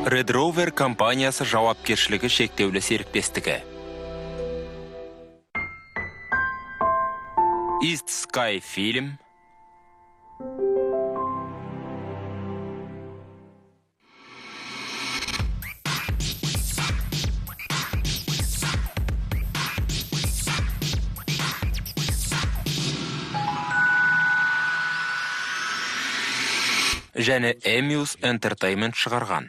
Red Rover компаниясы жауапкершілігі шектеулі серіктестігі. East Sky фильм. Және Emuse Entertainment шығарған.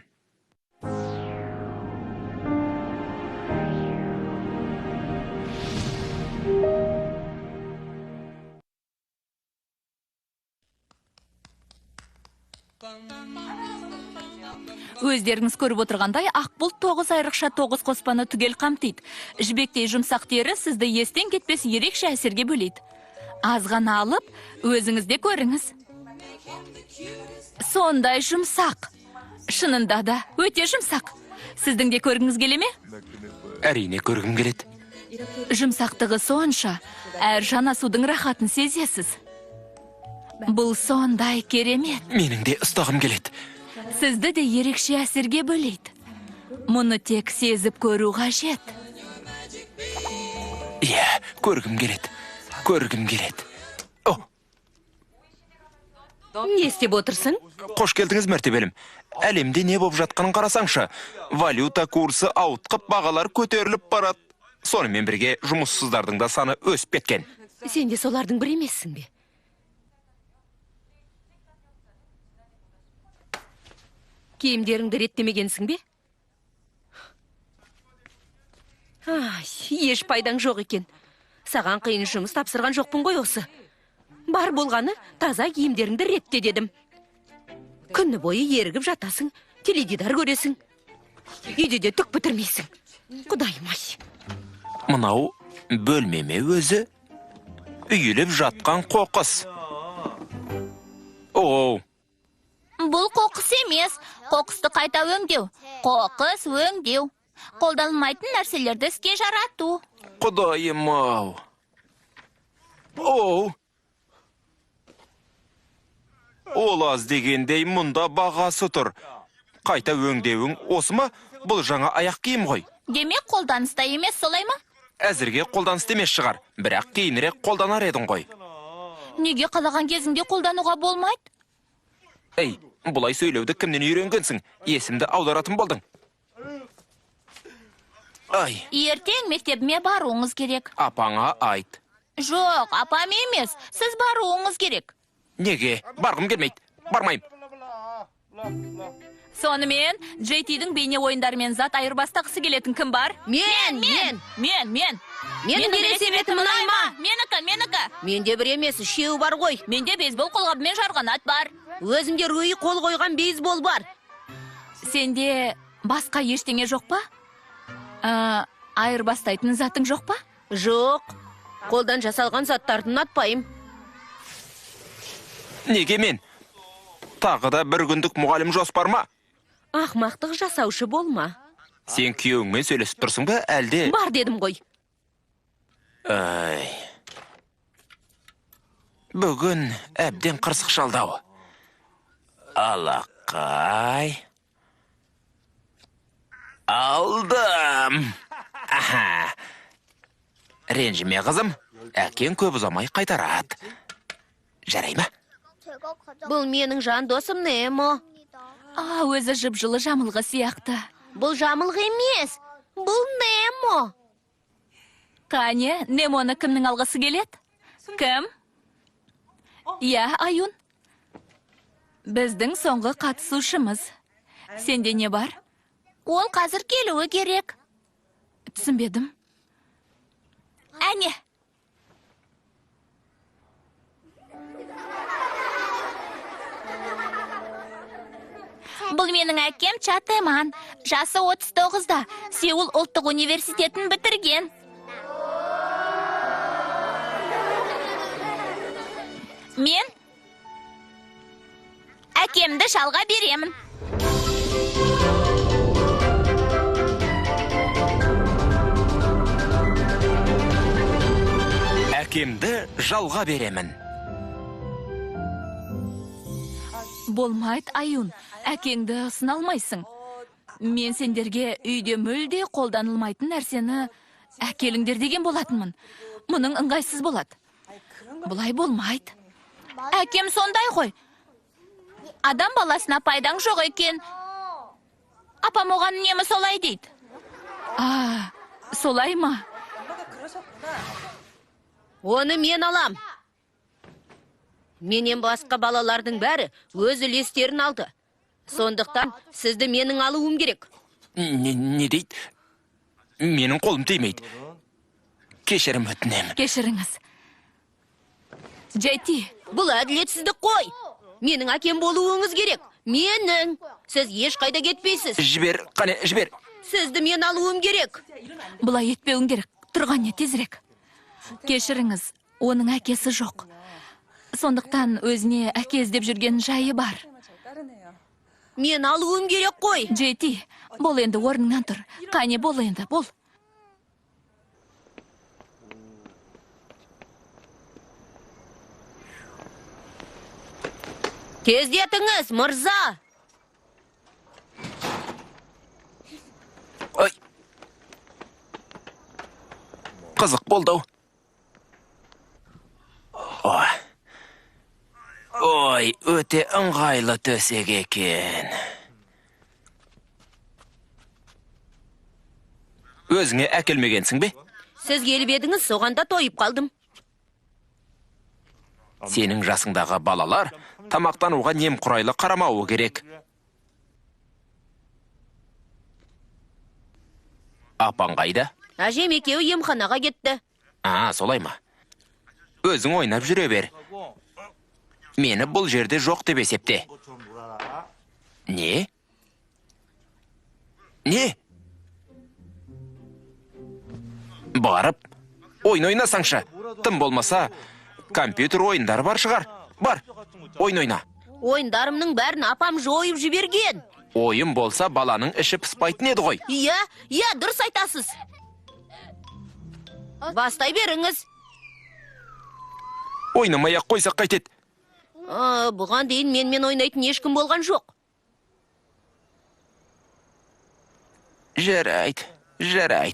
Өздеріңіз көріп отырғандай, ақбұлт 9 айрықша 9 қоспаны түгел қамтиды. Жібектей жұмсақ тері сізді естен кетпес ерекше әсерге бөлейді. Аз ғана алып, өзіңізде көріңіз. Сондай жұмсақ. Шынында да өте жұмсақ. Сіздің де көргіңіз келе ме? Әрине көргім келеді. Жұмсақтығы сонша, әр жанасудың рахатын сезесіз. Бұл сондай керемет. Менің де ұстағым келеді. Сізді де ерекше әсерге бөлейді. Мұны тек сезіп көру қажет. Иә, көргім келеді. Көргім келеді. О! Не істеп отырсың? Қош келдіңіз, мәртебелім. Әлемде не болып жатқанын қарасаңшы. Валюта курсы ауытқып, бағалар көтеріліп барады. Сонымен бірге жұмыссыздардың да саны өсіп кеткен. Сен де солардың бір емессің бе? Киімдеріңді реттемегенсің бе? Еш пайдаң жоқ екен. Саған қиын жұмыс тапсырған жоқпын ғой осы. Бар болғаны таза киімдеріңді ретте дедім. Күні бойы ерігіп жатасың, теледидар көресің. Үйде де түк бітірмейсің. Құдайым-ай. Мынау бөлмеме өзі үйіліп жатқан қоқыс. Оу! Бұл қоқыс емес, қоқысты қайта өңдеу. Қоқыс өңдеу. Қолданылмайтын нәрселерді іске жарату. Құдайым-ау. Оу! Ол аз дегендей мұнда бағасы тұр. Қайта өңдеуің осы ма? Бұл жаңа аяқ киім ғой. Демек қолданыста емес, солай ма? Әзірге қолданысты емес шығар, бірақ кейінірек қолданар едің ғой. Неге қалаған кезіңде қолдануға болмайды? Ей, бұлай сөйлеуді кімнен үйренгенсің? Есімді аударатын болдың. Ай. Ертең мектебіме баруыңыз керек. Апаңа айт. Жоқ, апам емес, сіз баруыңыз керек. Неге? Барғым келмейді. Бармайым. Сонымен, JT-дің бейне ойындарымен зат айырбастағысы келетін кім бар? Мен. Менің бересебетім ұнайма. Менікі. Менде бір емес, үшеуі бар ғой. Менде бейсбол қолғабымен жарғанат бар. Өзімде руи қол қойған бейсбол бар. Сенде басқа ештеңе жоқ па? Айырбастайтын затың жоқ па? Жоқ. Қолдан жасалған заттардың атпайым. Неге мен? Тағы да бір күндік мұғалім жоспар ма? Ақмақтық жасаушы болма. Сен күйеуіңмен сөйлесіп тұрсың ба, әлде? Бар дедім ғой. Ай. Бүгін әбден қырсық шалдау. Алақай. Алдым. Аха. Ренжіме қызым, әкең көп ұзамай қайтарады. Жарай ма? Бұл менің жан досым Немо. Өзі жып-жылы жамылғы сияқты. Бұл жамылғы емес. Бұл Немо. Қане, Немоны кімнің алғысы келеді? Кім? Я, Аюн. Біздің соңғы қатысушымыз. Сенде не бар? Ол қазір келуі керек. Түсінбедім. Әне. Бұл менің әкем Чатеман. Жасы 39-да. Сеул ұлттық университетін бітірген. Мен әкемді жалға беремін. Әкемді жалға беремін. Болмайды, Аюн. Әкеңді сыналмайсың. Мен сендерге үйде мүлде қолданылмайтын нәрсені әкеліңдер деген болатынмын. Мұның ыңғайсыз болады. Бұлай болмайды. Әкем сондай ғой. Адам баласына пайдаң жоқ екен. Апам оған үнемі солай дейді. Солай ма? Оны мен алам. Менен басқа балалардың бәрі өз үлестерін алды. Сондықтан сізді менің алуым керек. Не дейді? Менің қолым тимейді. Кешірім өтінем. Кешіріңіз. Джейти, Бұл әділетсіздік қой. Менің әкем болуыңыз керек. Менің. Сіз ешқайда кетпейсіз. Жібер, қане, жібер. Сізді мен алуым керек. бұлай етпеуің керек. Тұрған не тезірек. Кешіріңіз, оның әкесі жоқ. Сондықтан өзіне әке іздеп жүрген жайы бар. Мен алуым керек қой. Джейти, бол енді орныңнан тұр. Қане, бол енді, бол. Тездетіңіз, мырза. Ой. Қызық болды. Ой, өте ыңғайлы төсек екен. Өзіңе әкелмегенсің бе? Сіз келіп едіңіз, соғанда тойып қалдым. Сенің жасыңдағы балалар тамақтануға немқұрайлы қарамауы керек. Апаң қайда? Әжем екеуі емханаға кетті. Солай ма? Өзің ойнап жүре бер. Мені бұл жерде жоқ деп есепте. Не? Не? Барып, ойын ойнасаңшы. Тым болмаса, компьютер ойындары бар шығар. Бар, ойын ойна. Ойындарымның бәрін апам жойып жіберген. Ойын болса, баланың іші пыспайтын еді ғой. Иә, дұрыс айтасыз. Бастай беріңіз. Ойнамай-ақ қойсақ қайтеді. Бұған дейін менімен ойнайтын ешкім болған жоқ. Жарайды. Ай.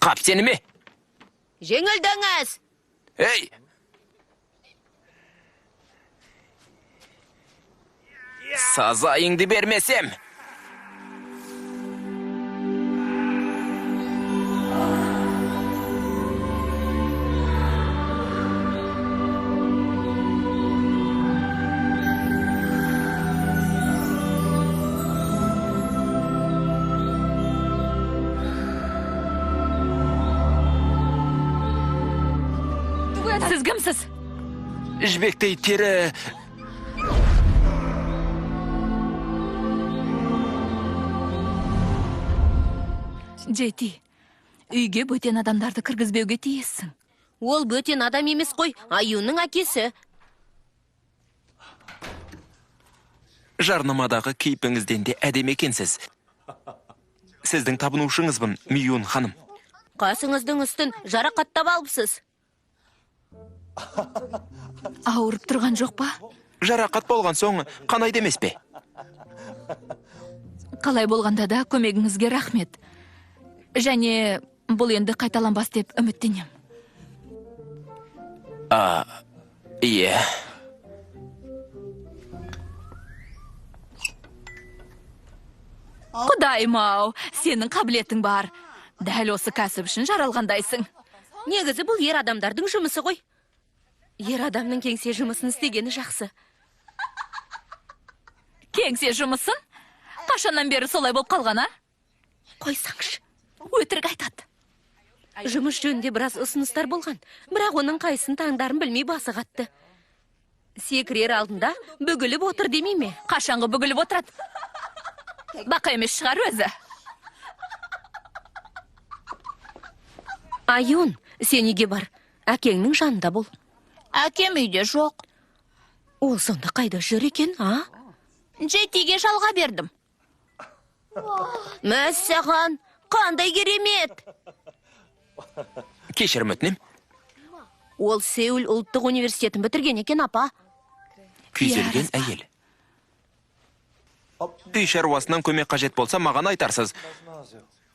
Қап сені ме? Жеңілдіңіз. Ей! Сазайыңды бермесем. Сіз кімсіз? Жібектей тері... Джейти, үйге бөтен адамдарды кіргізбеуге тиіссің. Ол бөтен адам емес қой, Аюның әкесі. Жарнамадағы кейпіңізден де әдемі екенсіз. Сіздің табынушыңызбын, Миюн ханым. Қасыңыздың үстін жарақаттап алыпсыз. Ауырып тұрған жоқ па? Жарақат болған соң қанайды емес пе? Қалай болғанда да көмегіңізге рахмет. Және бұл енді қайталанбас деп үміттенем. Иә. Құдайым-ау, сенің қабілетің бар. Дәл осы кәсіп үшін жаралғандайсың. Негізі бұл ер адамдардың жұмысы ғой. Ер адамның кеңсе жұмысын істегені жақсы. Кеңсе жұмысын? Қашаннан бері солай болып қалғана? Қойсаңшы. Өтірік айтады. Жұмыс жөнінде біраз ұсыныстар болған, бірақ оның қайсын таңдарын білмей басы қатты. Секірер алдында бүгіліп отыр демей ме? Қашанғы бүгіліп отырады? Бақа емес шығар өзі. Аюн, Сен үйге бар, әкеңнің жанында бол. Әкем үйде жоқ. Ол сонда қайда жүр екен, а? Жетиге жалға бердім. Мәссаған, қандай керемет! Кешірім өтінем. Ол Сеул ұлттық университетін бітірген екен, апа. Күйзелген әйел. Үй шаруасынан көмек қажет болса, маған айтарсыз.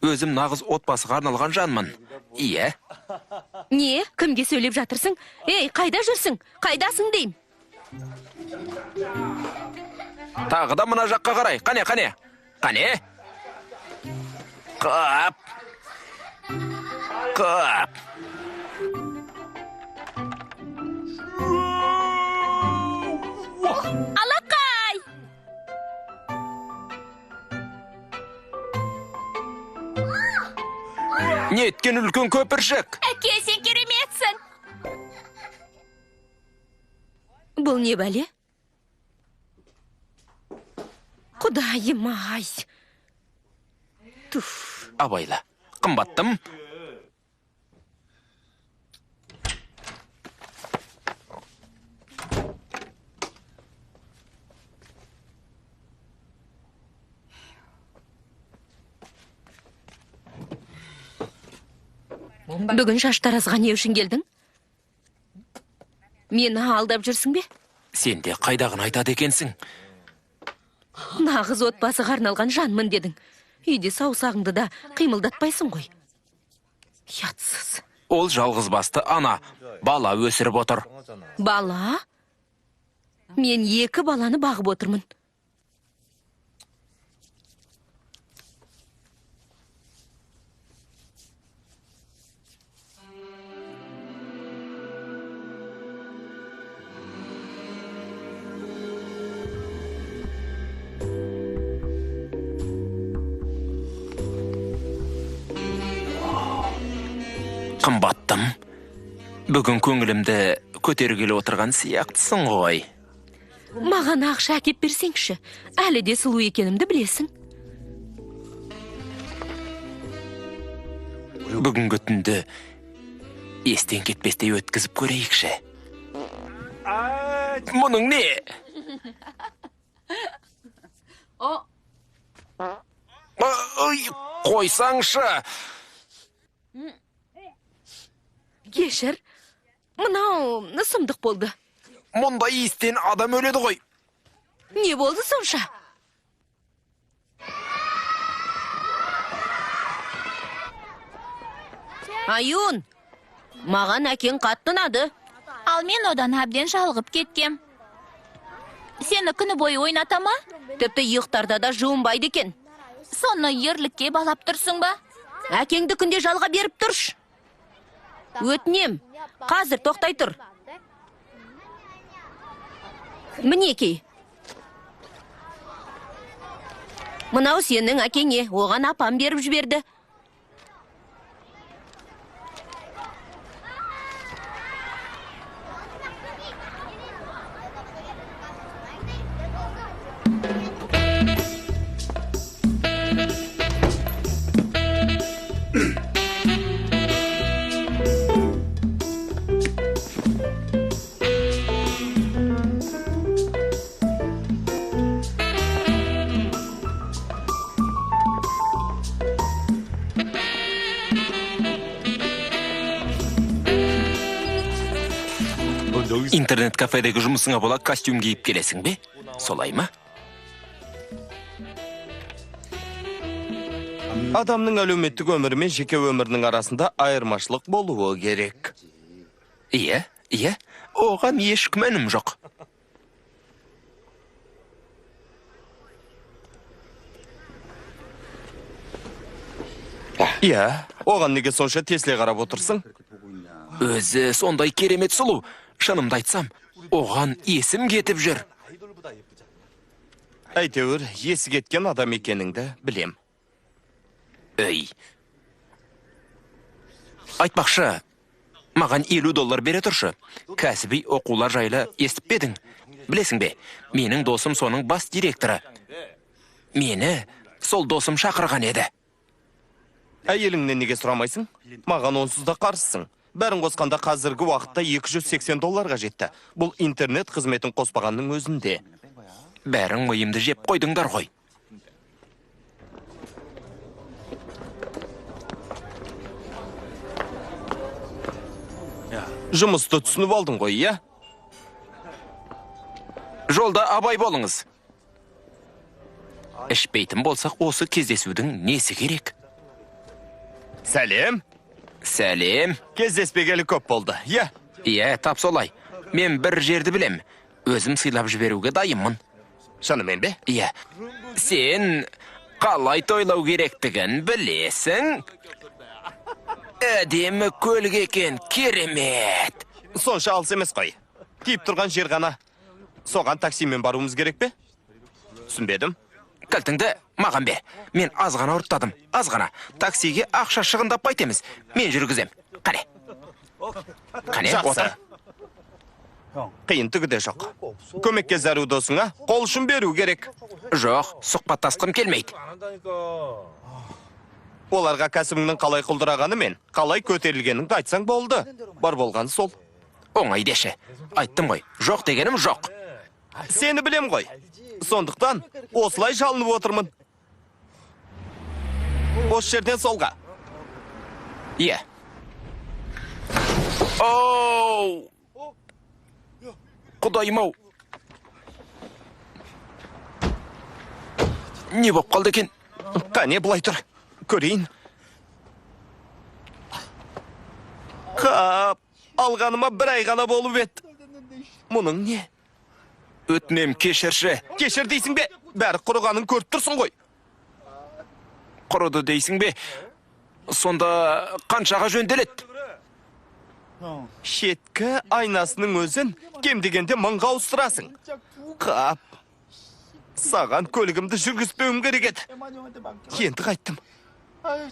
Өзім нағыз отбасыға арналған жанмын. Ие. Не, кімге сөйлеп жатырсың? Ей, қайда жүрсің? Қайдасың дейм? Тағы да мына жаққа қарай. Қане. Қап. Алақай! Неткен үлкен көпіршік. Әке, сен кереметсің. Бұл не бәле? Құдайым ай. Туф. Абайла. Қымбаттым. Бүгін шаштаразға не үшін келдің? Мені алдап жүрсің бе? Сен де қайдағын айтады екенсің. Нағыз отбасыға арналған жанмын дедің. Үйде саусағыңды да қимылдатпайсың ғой. Ятсыз. Ол жалғыз басты ана. Бала өсіріп отыр. Бала? Мен 2 баланы бағып отырмын. Қымбаттым. Бүгін көңілімді көтергелі отырған сияқтысың ғой. Маған ақша әкеп берсеңші. Әлі де сұлу екенімді білесің. Бүгінгі түнді естен кетпестей өткізіп көрейікші. Мұның не? Қойсаңшы. Кешір, мынау сұмдық болды. Мұнда естен адам өледі ғой. Не болды сонша? Аюн, маған әкең қатты ұнады. Ал мен одан әбден жалғып кеткем. Сені күні бойы ойната ма? Тіпті ұйықтарда да жуынбайды екен. Соны ерлікке балап тұрсың ба? Әкеңді күнде жалға беріп тұрш. Өтінем, қазір тоқтай тұр. Мінекей. Мынау сенің әкеңе, оған апам беріп жіберді. Интернет кафедегі жұмысыңа бола костюм киіп келесің бе? Солай ма? Адамның әлеуметтік өмірі мен жеке өмірінің арасында айырмашылық болуы керек. Иә. Оған еш күмәнім жоқ. Иә, оған неге сонша тесле қарап отырсың? Өзі сондай керемет сұлу. Шынымды айтсам, оған есім кетіп жүр. Әйтеуір, есі кеткен адам екеніңді білем. Өй. Айтпақшы, маған $50 бере тұршы. Кәсіби оқулар жайлы естіп бедің. Білесің бе, менің досым соның бас директоры. Мені сол досым шақырған еді. Әйеліңнен неге сұрамайсың? Маған онсыз да қарсысың. Бәрін қосқанда қазіргі уақытта $280 жетті. Бұл интернет қызметін қоспағанның өзінде. Бәрің миымды жеп қойдыңдар ғой. Жұмысты түсініп алдың ғой, иә? Жолда абай болыңыз. Ішпейтін болсақ, осы кездесудің несі керек? Сәлем. Сәлем. Кездеспегелі көп болды, иә? Иә, тап солай. Мен бір жерді білем. Өзім сыйлап жіберуге дайынмын. Шынымен бе? Иә. Сен қалай тойлау керектігін білесің? Әдемі көлік екен, керемет. Сонша алыс емес қой. Тиіп тұрған жер ғана. Соған таксимен баруымыз керек пе? Түсінбедім. Кілтіңді маған бер. Мен аз ғана ұрттадым. Аз ғана. Таксиге ақша шығындап байтеміз. Мен жүргізем. Қане. Қане, Жақсы. отыр. Қиын түгі де жоқ. Көмекке зәру досыңа қол ұшын беру керек. Жоқ, сұхбаттасқым келмейді. Оларға кәсібіңнің қалай құлдырағаны мен, қалай көтерілгеніңді айтсаң болды. Бар болған сол. Оңай деші. Айттым ғой. Жоқ дегенім жоқ. Сені білем ғой. Сондықтан осылай жалынып отырмын. Осы жерден солға. Иә. Оу! Құдайым-ау. Не боп қалды екен? Қане бұлай тұр. Көрейін. Қап, алғаныма бір ай ғана болып еді. Мұның не? Өтінем, кешірші. Кешір дейсің бе? Бәрі құрығанын көріп тұрсың ғой. Құрыды дейсің бе? Сонда қаншаға жөнделеді? Шеткі айнасының өзін кем дегенде мыңға ауыстырасың. Қап, саған көлігімді жүргізбеуім керек еді. Енді қайттым.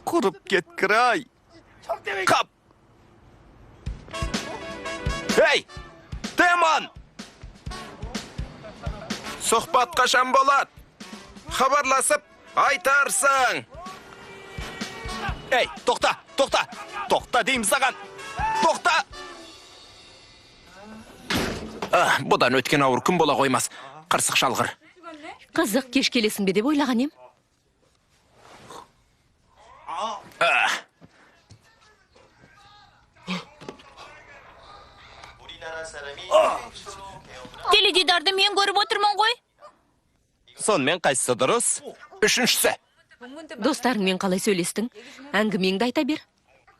Құрып кеткір-ай. Қап! Ей! Демон! Сұхбат қашан болады? Хабарласып айтарсың. Ей, тоқта, тоқта! Тоқта деймін саған! Тоқта! Бұдан өткен ауыр күн бола қоймас. Қырсық шалғыр. Қызық кеш келесің бе деп ойлаған ем. Теледидарды мен көріп отырмын ғой. Сонымен қайсысы дұрыс? Үшіншісі. Достарыңмен қалай сөйлестің? Әңгімеңді айта бер.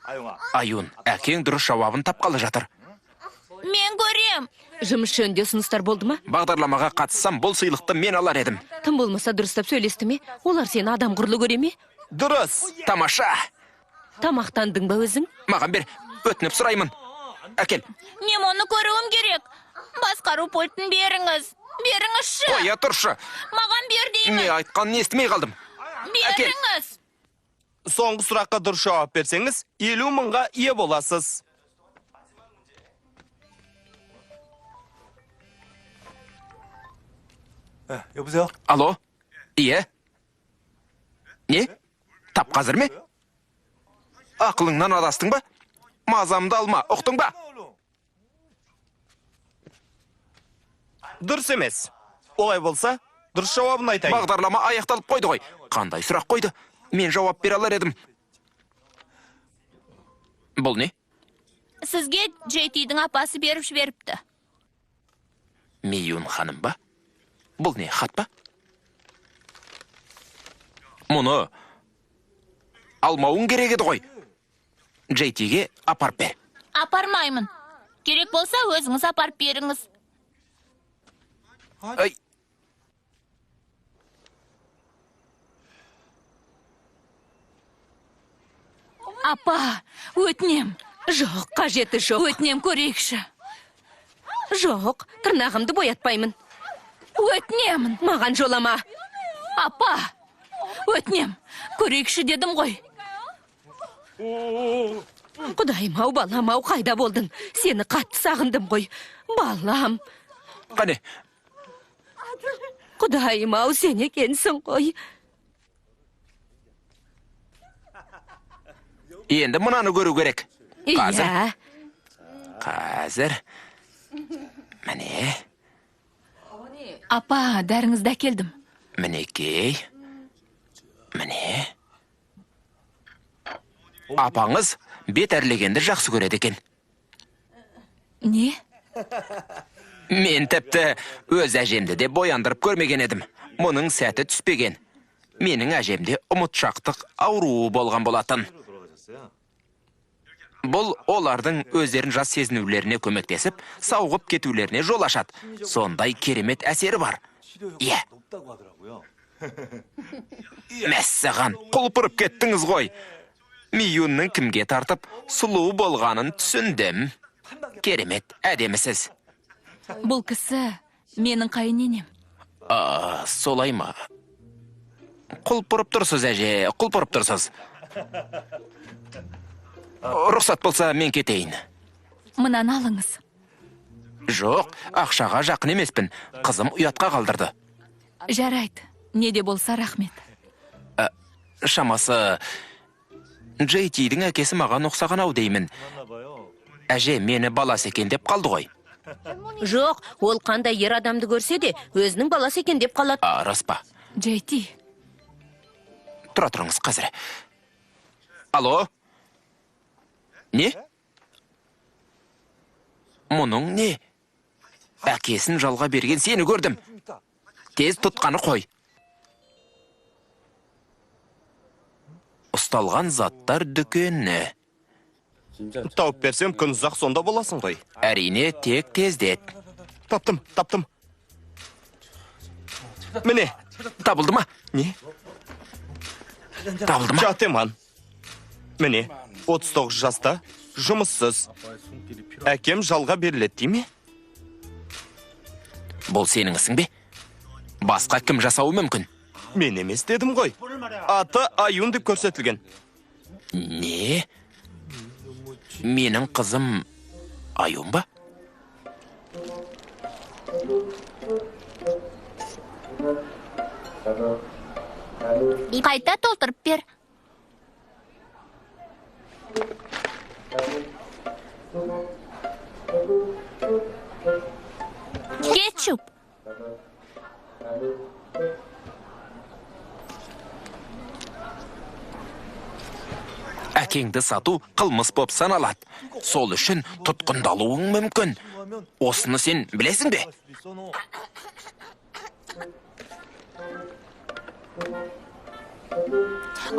Аюн, әкең дұрыс жауабын тапқалы жатыр. Мен көрем. Жұмыс жөнінде ұсыныстар болды ма? Бағдарламаға қатыссам, бұл сыйлықты мен алар едім. Тым болмаса дұрыстап сөйлесті ме? Олар сені адам құрлы көре ме? Дұрыс! Тамаша! Тамақтандың ба өзің? Маған бер, өтініп сұраймын. Әкел. Мен оны көруім керек. Басқару пультін беріңіз. Беріңізші. Қоя тұршы. Маған бер деймін. Не айтқанын естімей қалдым. Беріңіз. Соңғы сұраққа дұрыс жауап берсеңіз, 50 мыңға ие боласыз. 여보세요? Алло? Ие? Не? Тап қазір ме? Ақылыңнан адастың ба? Мазамды алма, ұқтың ба? Дұрыс емес. Олай болса, дұрыс жауабын айтайын. Бағдарлама аяқталып қойды ғой. Қандай сұрақ қойды? Мен жауап бере алар едім. Бұл не? Сізге Джейтидің апасы беріп жіберіпті. Мейюн ханым ба? Бұл не, хат па? Мұны алмауың керек еді ғой. Джейтиге апарып бер. Апармаймын. Керек болса, өзіңіз апарып беріңіз. Ай. Апа, өтінем. Жоқ, қажеті жоқ. Өтінем көрейікші. Жоқ, тырнағымды боятпаймын. Өтінемін. Маған жолама. Апа, өтінем. Көрейікші дедім ғой. Құдайым-ау, балам-ау, қайда болдың? Сені қатты сағындым ғой. Балам. Қане, Құдайым-ау, сен екенсің ғой. енді мынаны көру керек. Қазір. Иә, Қазір. Міне, Апа, дәріңізді әкелдім. мінекей. Міне. Апаңыз бет әрлегенді жақсы көреді екен. Не? Мен тіпті өз әжемді де бояндырып көрмеген едім. Мұның сәті түспеген. Менің әжемде ұмытшақтық ауруы болған болатын. Бұл олардың өздерін жас сезінулеріне көмектесіп, сауығып кетулеріне жол ашады. Сондай керемет әсері бар. Иә. Мәссаған, құлпырып кеттіңіз ғой. Миюнның кімге тартып, сұлу болғанын түсіндім. Керемет, әдемісіз. Бұл кісі менің қайыненем. Солай ма? Құлпырып тұрсыз, әже, құлпырып тұрсыз. Рұқсат болса, мен кетейін. Мынаны алыңыз. Жоқ, ақшаға жақын емеспін. Қызым ұятқа қалдырды. Жарайды. Не де болса рахмет. Шамасы, Джейтидің әкесі маған ұқсаған ау деймін. Әже, мені баласы екен деп қалды ғой. Жоқ, ол қандай ер адамды көрсе де, өзінің баласы екен деп қалады. Рас па? Джейти, Тұра тұрыңыз қазір. Алло? Не? Мұның не? Әкесін жалға берген сені көрдім. Тез тұтқаны қой. Ұсталған заттар дүкені. Тауып берсем, күн ұзақ сонда боласың ғой. Әрине, тек тездет. Таптым. Міне, Табылды ма? не? Табылды ма? Жатеман. Міне, 39 жаста, жұмыссыз. Әкем жалға беріледі дей ме? Бұл сенің ісің бе? Басқа кім жасауы мүмкін? Мен емес дедім ғой. Аты Аюн деп көрсетілген. Не? Менің қызым Аюн ба? қайта толтырып бер. Кетчуп. Әкеңді сату қылмыс боп саналады. Сол үшін тұтқындалуың мүмкін. Осыны сен білесің бе?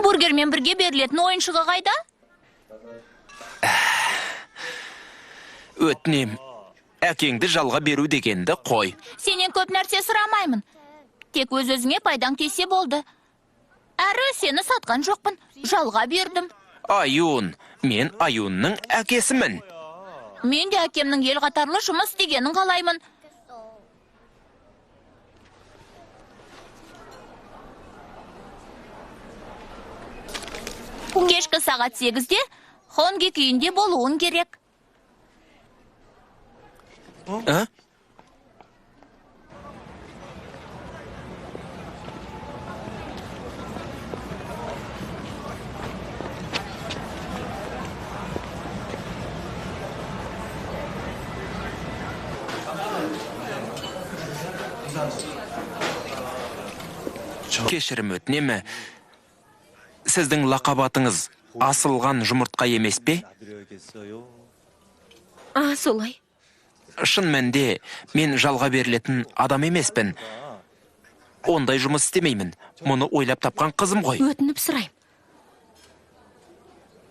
Бургермен бірге берілетін ойыншығы қайда? Өтінем, әкеңді жалға беру дегенді қой. Сенен көп нәрсе сұрамаймын. Тек өз-өзіңе пайдаң тисе болды. Әрі сені сатқан жоқпын. Жалға бердім. Аюн, мен Аюнның әкесімін. Мен де әкемнің ел қатарлы жұмыс істегенін қалаймын. Кешкі сағат 8-де Хонгек үйінде болуын керек. А? Кешірім өтінемі? Сіздің лақабатыңыз асылған жұмыртқа емес пе? Солай. Шын мәнде мен жалға берілетін адам емеспін. Ондай жұмыс істемеймін. Мұны ойлап тапқан қызым ғой. Өтініп сұрайым.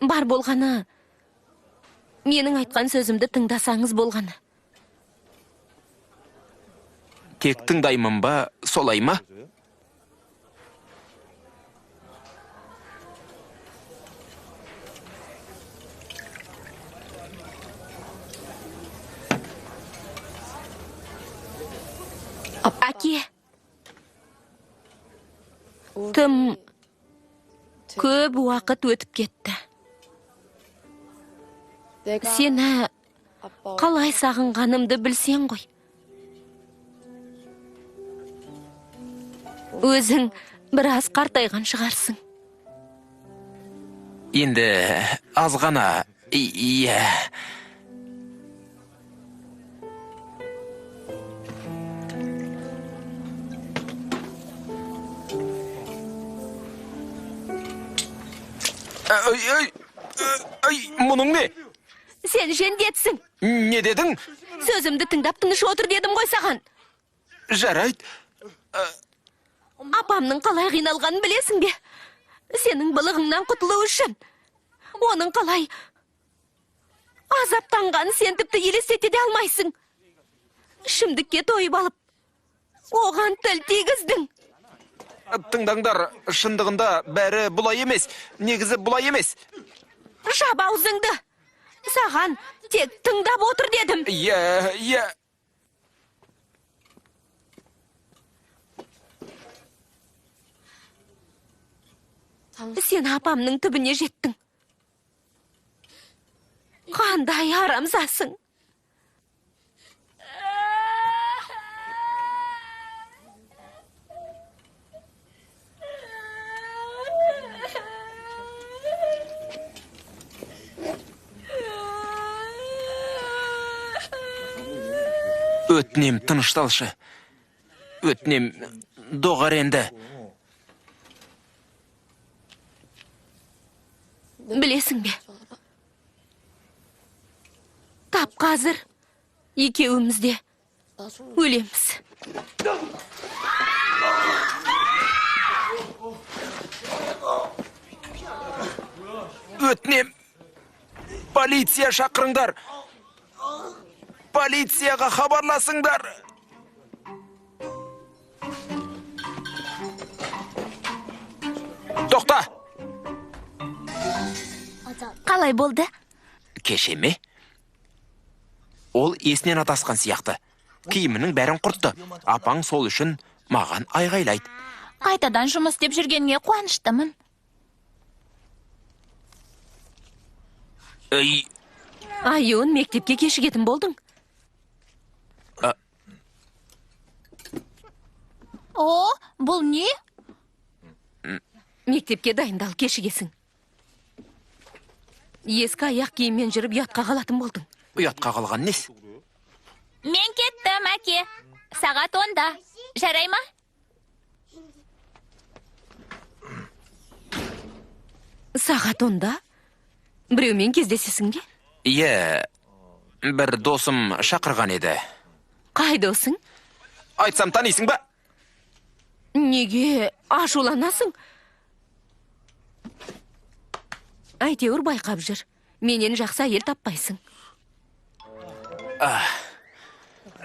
Бар болғаны, менің айтқан сөзімді тыңдасаңыз болғаны. Тек тыңдаймын ба, солай ма? Әке, тым көп уақыт өтіп кетті. Сені қалай сағынғанымды білсең ғой. Өзің біраз қартайған шығарсың. Енді аз ғана, иә. мұның не? Сен жендетсің. Не дедің? Сөзімді тыңдап тыныш отыр дедім ғой саған. Жарайды. Апамның қалай қиналғанын білесің бе? Сенің былығыңнан құтылу үшін. Оның қалай азаптанғанын сен тіпті елестете де алмайсың. Шімдікке тойып алып, оған тіл тигіздің. Тыңдаңдар, шындығында бәрі бұлай емес. Негізі бұлай емес. Жап аузыңды. Саған тек тыңдап отыр дедім. Иә. Сен апамның түбіне жеттің. Қандай арамзасың. Өтінем, тынышталшы. Өтінем, доғар енді. Білесің бе? Тап қазір екеуіміз де өлеміз. Өтінем, полиция шақырыңдар. Полицияға хабарласыңдар. Тоқта! Қалай болды? Кеше ме? Ол есінен атасқан сияқты. Киімінің бәрін құртты. Апаң сол үшін маған айғайлайды. Қайтадан жұмыс істеп жүргенге қуаныштымын. Айуын мектепке кешігетін болдың. О, бұл не? Мектепке дайындал, кешігесің. Ескі аяқ киіммен жүріп ұятқа қалатын болдың. Ұятқа қалған нес? Мен кеттім, әке. Сағат 10-да. Жарай ма? Сағат 10-да? Біреумен кездесесің бе? Иә, бір досым шақырған еді. Қай досың? Айтсам танисың ба? Неге ашуланасың? Әйтеуір байқап жүр. Менен жақсы әйел таппайсың.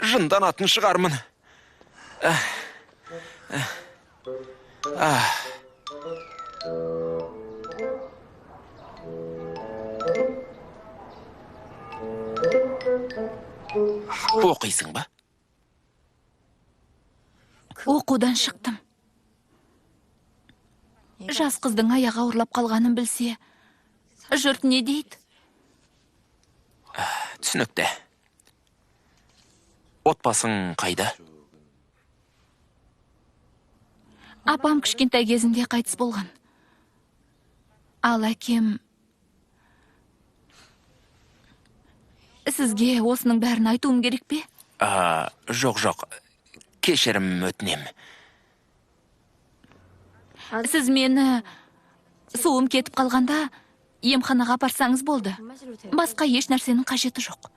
Жынданатын шығармын. Оқисың ба? Оқудан шықтым. Жас қыздың аяғы ауырлап қалғанын білсе, жұрт не дейді? Түсінікті. Отбасың қайда? Апам кішкентай кезінде қайтыс болған. Ал әкем... Сізге осының бәрін айтуым керек пе? Жоқ. Кешірім өтінем. Сіз мені суым кетіп қалғанда емханаға апарсаңыз болды. Басқа еш нәрсенің қажеті жоқ.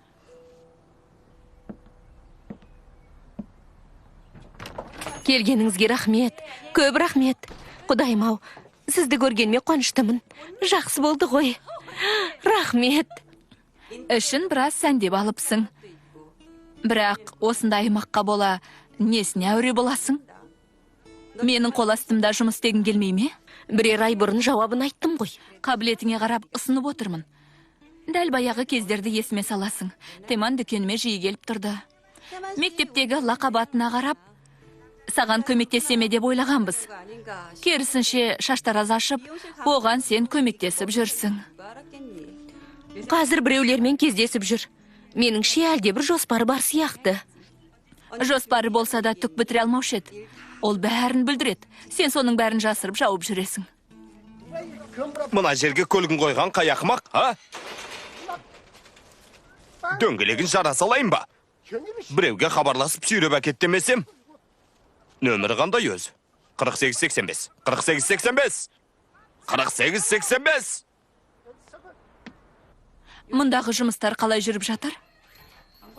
Келгеніңізге рахмет, көп рахмет. Құдайым-ау, сізді көргеніме қуаныштымын. Жақсы болды ғой. Рахмет. Ішін біраз сәндеп алыпсың. Бірақ осындай аймаққа бола несіне әуре боласың? Менің қол астымда жұмыс істегің келмей ме? Бірер ай бұрын жауабын айттым ғой. Қабілетіңе қарап ұсынып отырмын. Дәл баяғы кездерді есіме саласың. Теман дүкеніме жиі келіп тұрды. Мектептегі лақабатына қарап, саған көмектесеме деп ойлағанбыз. Керісінше шаштараз ашып, оған сен көмектесіп жүрсің. Қазір біреулермен кездесіп жүр. Меніңше әлде бір жоспары бар сияқты. Жоспары болса да түк бітіре алмаушы еді. Ол бәрін білдіреді. Сен соның бәрін жасырып жауып жүресің. Мына жерге көлігін қойған қай ақымақ, а? Дөңгелегін жара салайын ба? Біреуге хабарласып сүйреп әкеттемесем? Нөмірі қандай өз? 4885. 4885. 4885. Мұндағы жұмыстар қалай жүріп жатыр?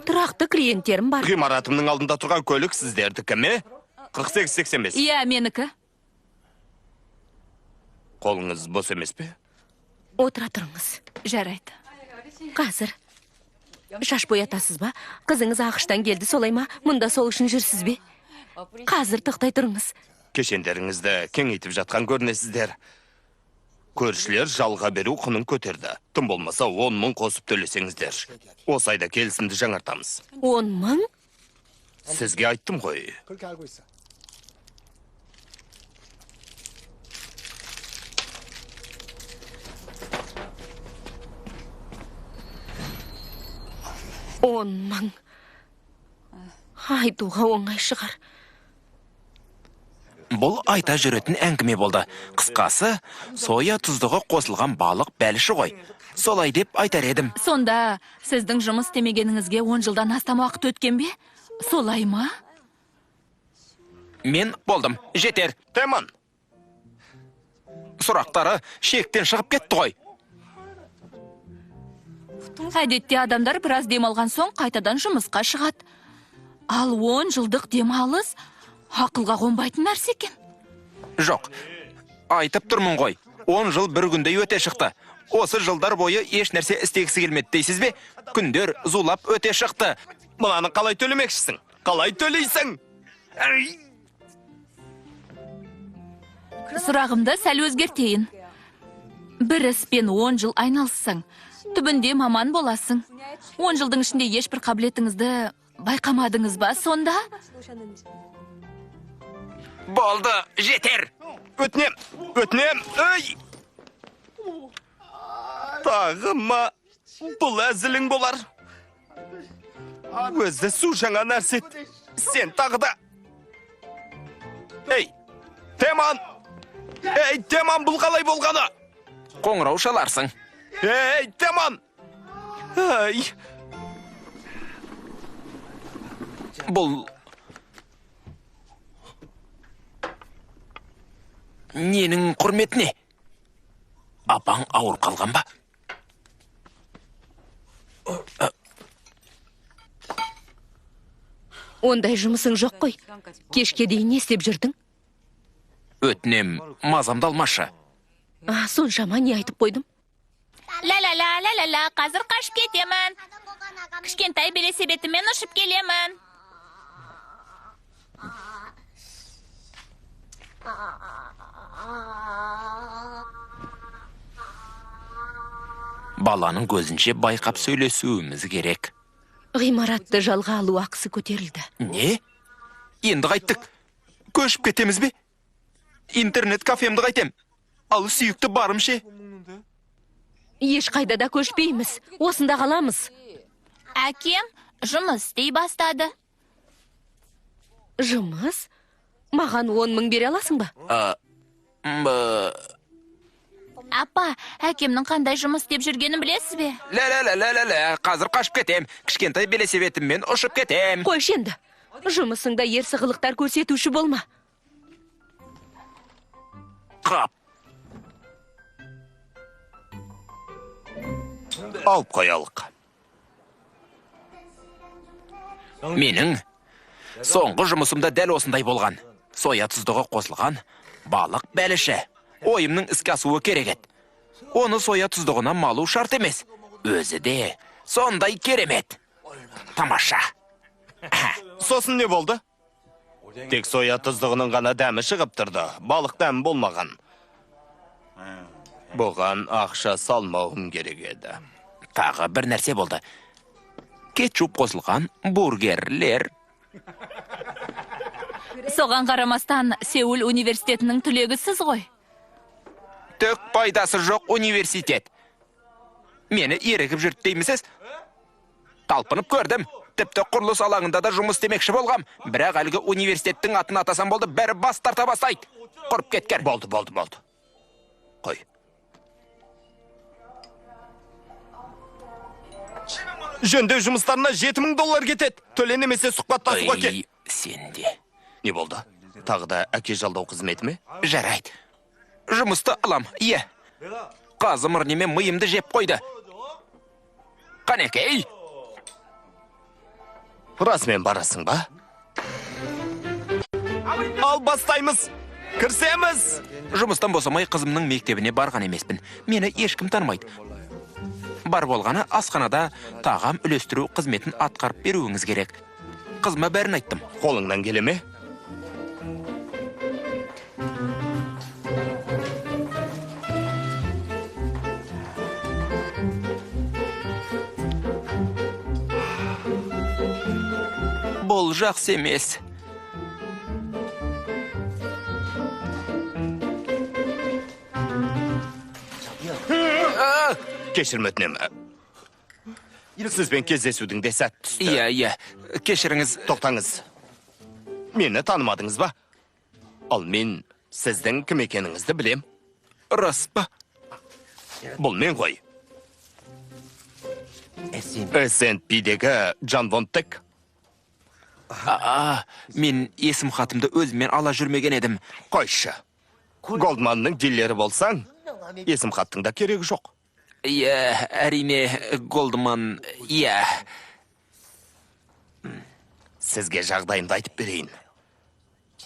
Тұрақты клиенттерім бар. Ғимаратымның алдында тұрған көлік сіздердікі ме? 48-85. Иә, менікі. Қолыңыз бос емес пе? Отыра тұрыңыз. Жарайды. Қазір. Шаш боятасыз ба? Қызыңыз ақштан келді солай ма? Мұнда сол үшін жүрсіз бе? Қазір тоқтай тұрыңыз. Кешендеріңізді кеңейтіп жатқан көрінесіздер. Көршілер жалға беру құнын көтерді. Тым болмаса 10 мың қосып төлесеңіздер. Осы айда келісімді жаңартамыз. 10 мың? Сізге айттым ғой. 그렇게 알고 있어. Он мың. Айтуға оңай шығар. Бұл айта жүретін әңгіме болды. Қысқасы, соя тұздығы қосылған балық бәліші ғой. Солай деп айтар едім. Сонда, сіздің жұмыс істемегеніңізге 10 жылдан астам уақыт өткен бе? Солай ма? Мен болдым. Жетер. Теман, Сұрақтары шектен шығып кетті ғой. Әдетте адамдар біраз демалған соң қайтадан жұмысқа шығады. Ал 10 жылдық демалыс ақылға қонбайтын нәрсе екен. Жоқ. Айтып тұрмын ғой. 10 жыл бір күнде өте шықты. Осы жылдар бойы еш нәрсе істегісі келмеді дейсіз бе? Күндер зулап өте шықты. мынаны қалай төлемекшісің? Қалай төлейсің? Сұрағымды сәл өзгертейін. Бір іспен 10 жыл айналыссаң, түбінде маман боласың. 10 жылдың ішінде ешбір қабілетіңізді байқамадыңыз ба сонда? Болды, жетер. Өтінем, өтінем. Өй! Тағы ма? Бұл әзілің болар. Өзі су жаңа нәрсет. Сен тағы да. Ей, Теман! Ей, Теман, бұл қалай болғаны? Қоңырау шаларсың. Ей, Теман! Ай! Бұл... Ненің құрметіне? Апаң ауыр қалған ба? Ондай жұмысың жоқ қой. Кешке дейін не істеп жүрдің? Өтінем, мазамды алмашы. Соншама не айтып қойдым? Ла-ла-ла-ла-ла, қазір қашып кетемін. Кішкентай белесебетімен ұшып келемін. Баланың көзінше байқап сөйлесуіміз керек. Ғимаратты жалға алу ақысы көтерілді. Не? Енді қайттық. Көшіп кетеміз бе? Интернет кафемді қайтем. Ал сүйікті барымше. Еш қайда да көшпейміз. Осында қаламыз. Әкем жұмыс істей бастады. Жұмыс? Маған 10 мың бере аласың ба? Апа, әкемнің қандай жұмыс істеп жүргенін білесіз бе? Ля-ля-ля-ля-ля, қазір қашып кетем. Кішкентай белесебетіммен ұшып кетем. Қойшы енді. Жұмысыңда ерсі қылықтар көрсетуші болма. Қап. Алып қоялық. Менің соңғы жұмысымда дәл осындай болған. Соя тұздығы қосылған балық бәліші. Ойымның іске асуы керек еді. Оны соя тұздығына малу шарт емес. Өзі де сондай керемет. Тамаша. Сосын не болды? Тек соя тұздығының ғана дәмі шығып тұрды. Балық дәмі болмаған. Бұған ақша салмауым керек еді. Тағы бір нәрсе болды. Кетчуп қосылған бургерлер. Соған қарамастан Сеул университетінің түлегісіз ғой. Түк пайдасы жоқ университет. Мені ерігіп жүрді деймісіз? Талпынып көрдім. Тіпті құрылыс алаңында да жұмыс демекші болғам. Бірақ әлгі университеттің атын атасам болды, бәрі бас тарта бастайды. Құрып кеткер. Болды. Қой. Жөндеу жұмыстарына $7,000 кетеді. Төленемесе сұхбаттасуға кел. Ой, сенде. Не болды? Тағы да әке жалдау қызметі ме? Жарайды. Жұмысты алам, ие. Қазы мұрнеме миымды жеп қойды. Қанекей! Расымен барасың ба? Ал бастаймыз! Кірсеміз! Жұмыстан босамай қызымның мектебіне барған емеспін. Мені ешкім танымайды. Бар болғаны асханада тағам үлестіру қызметін атқарып беруіңіз керек. Қызыма бәрін айттым. Қолыңнан келе ме? Бұл жақсы емес. Кешірім өтінем. Сізбен кездесудің де сәт түсті. Иә, кешіріңіз. Тоқтаңыз. Мені танымадыңыз ба? Ал мен сіздің кім екеніңізді білем. Рас па? Бұл мен ғой. S&P-дегі Джан Вонтек. Мен есім хатымды өзіммен ала жүрмеген едім. Қойшы. Голдманның дилері болсаң, есім хаттың да керегі жоқ. Иә, әрине, Голдман, иә. Сізге жағдайымды айтып берейін.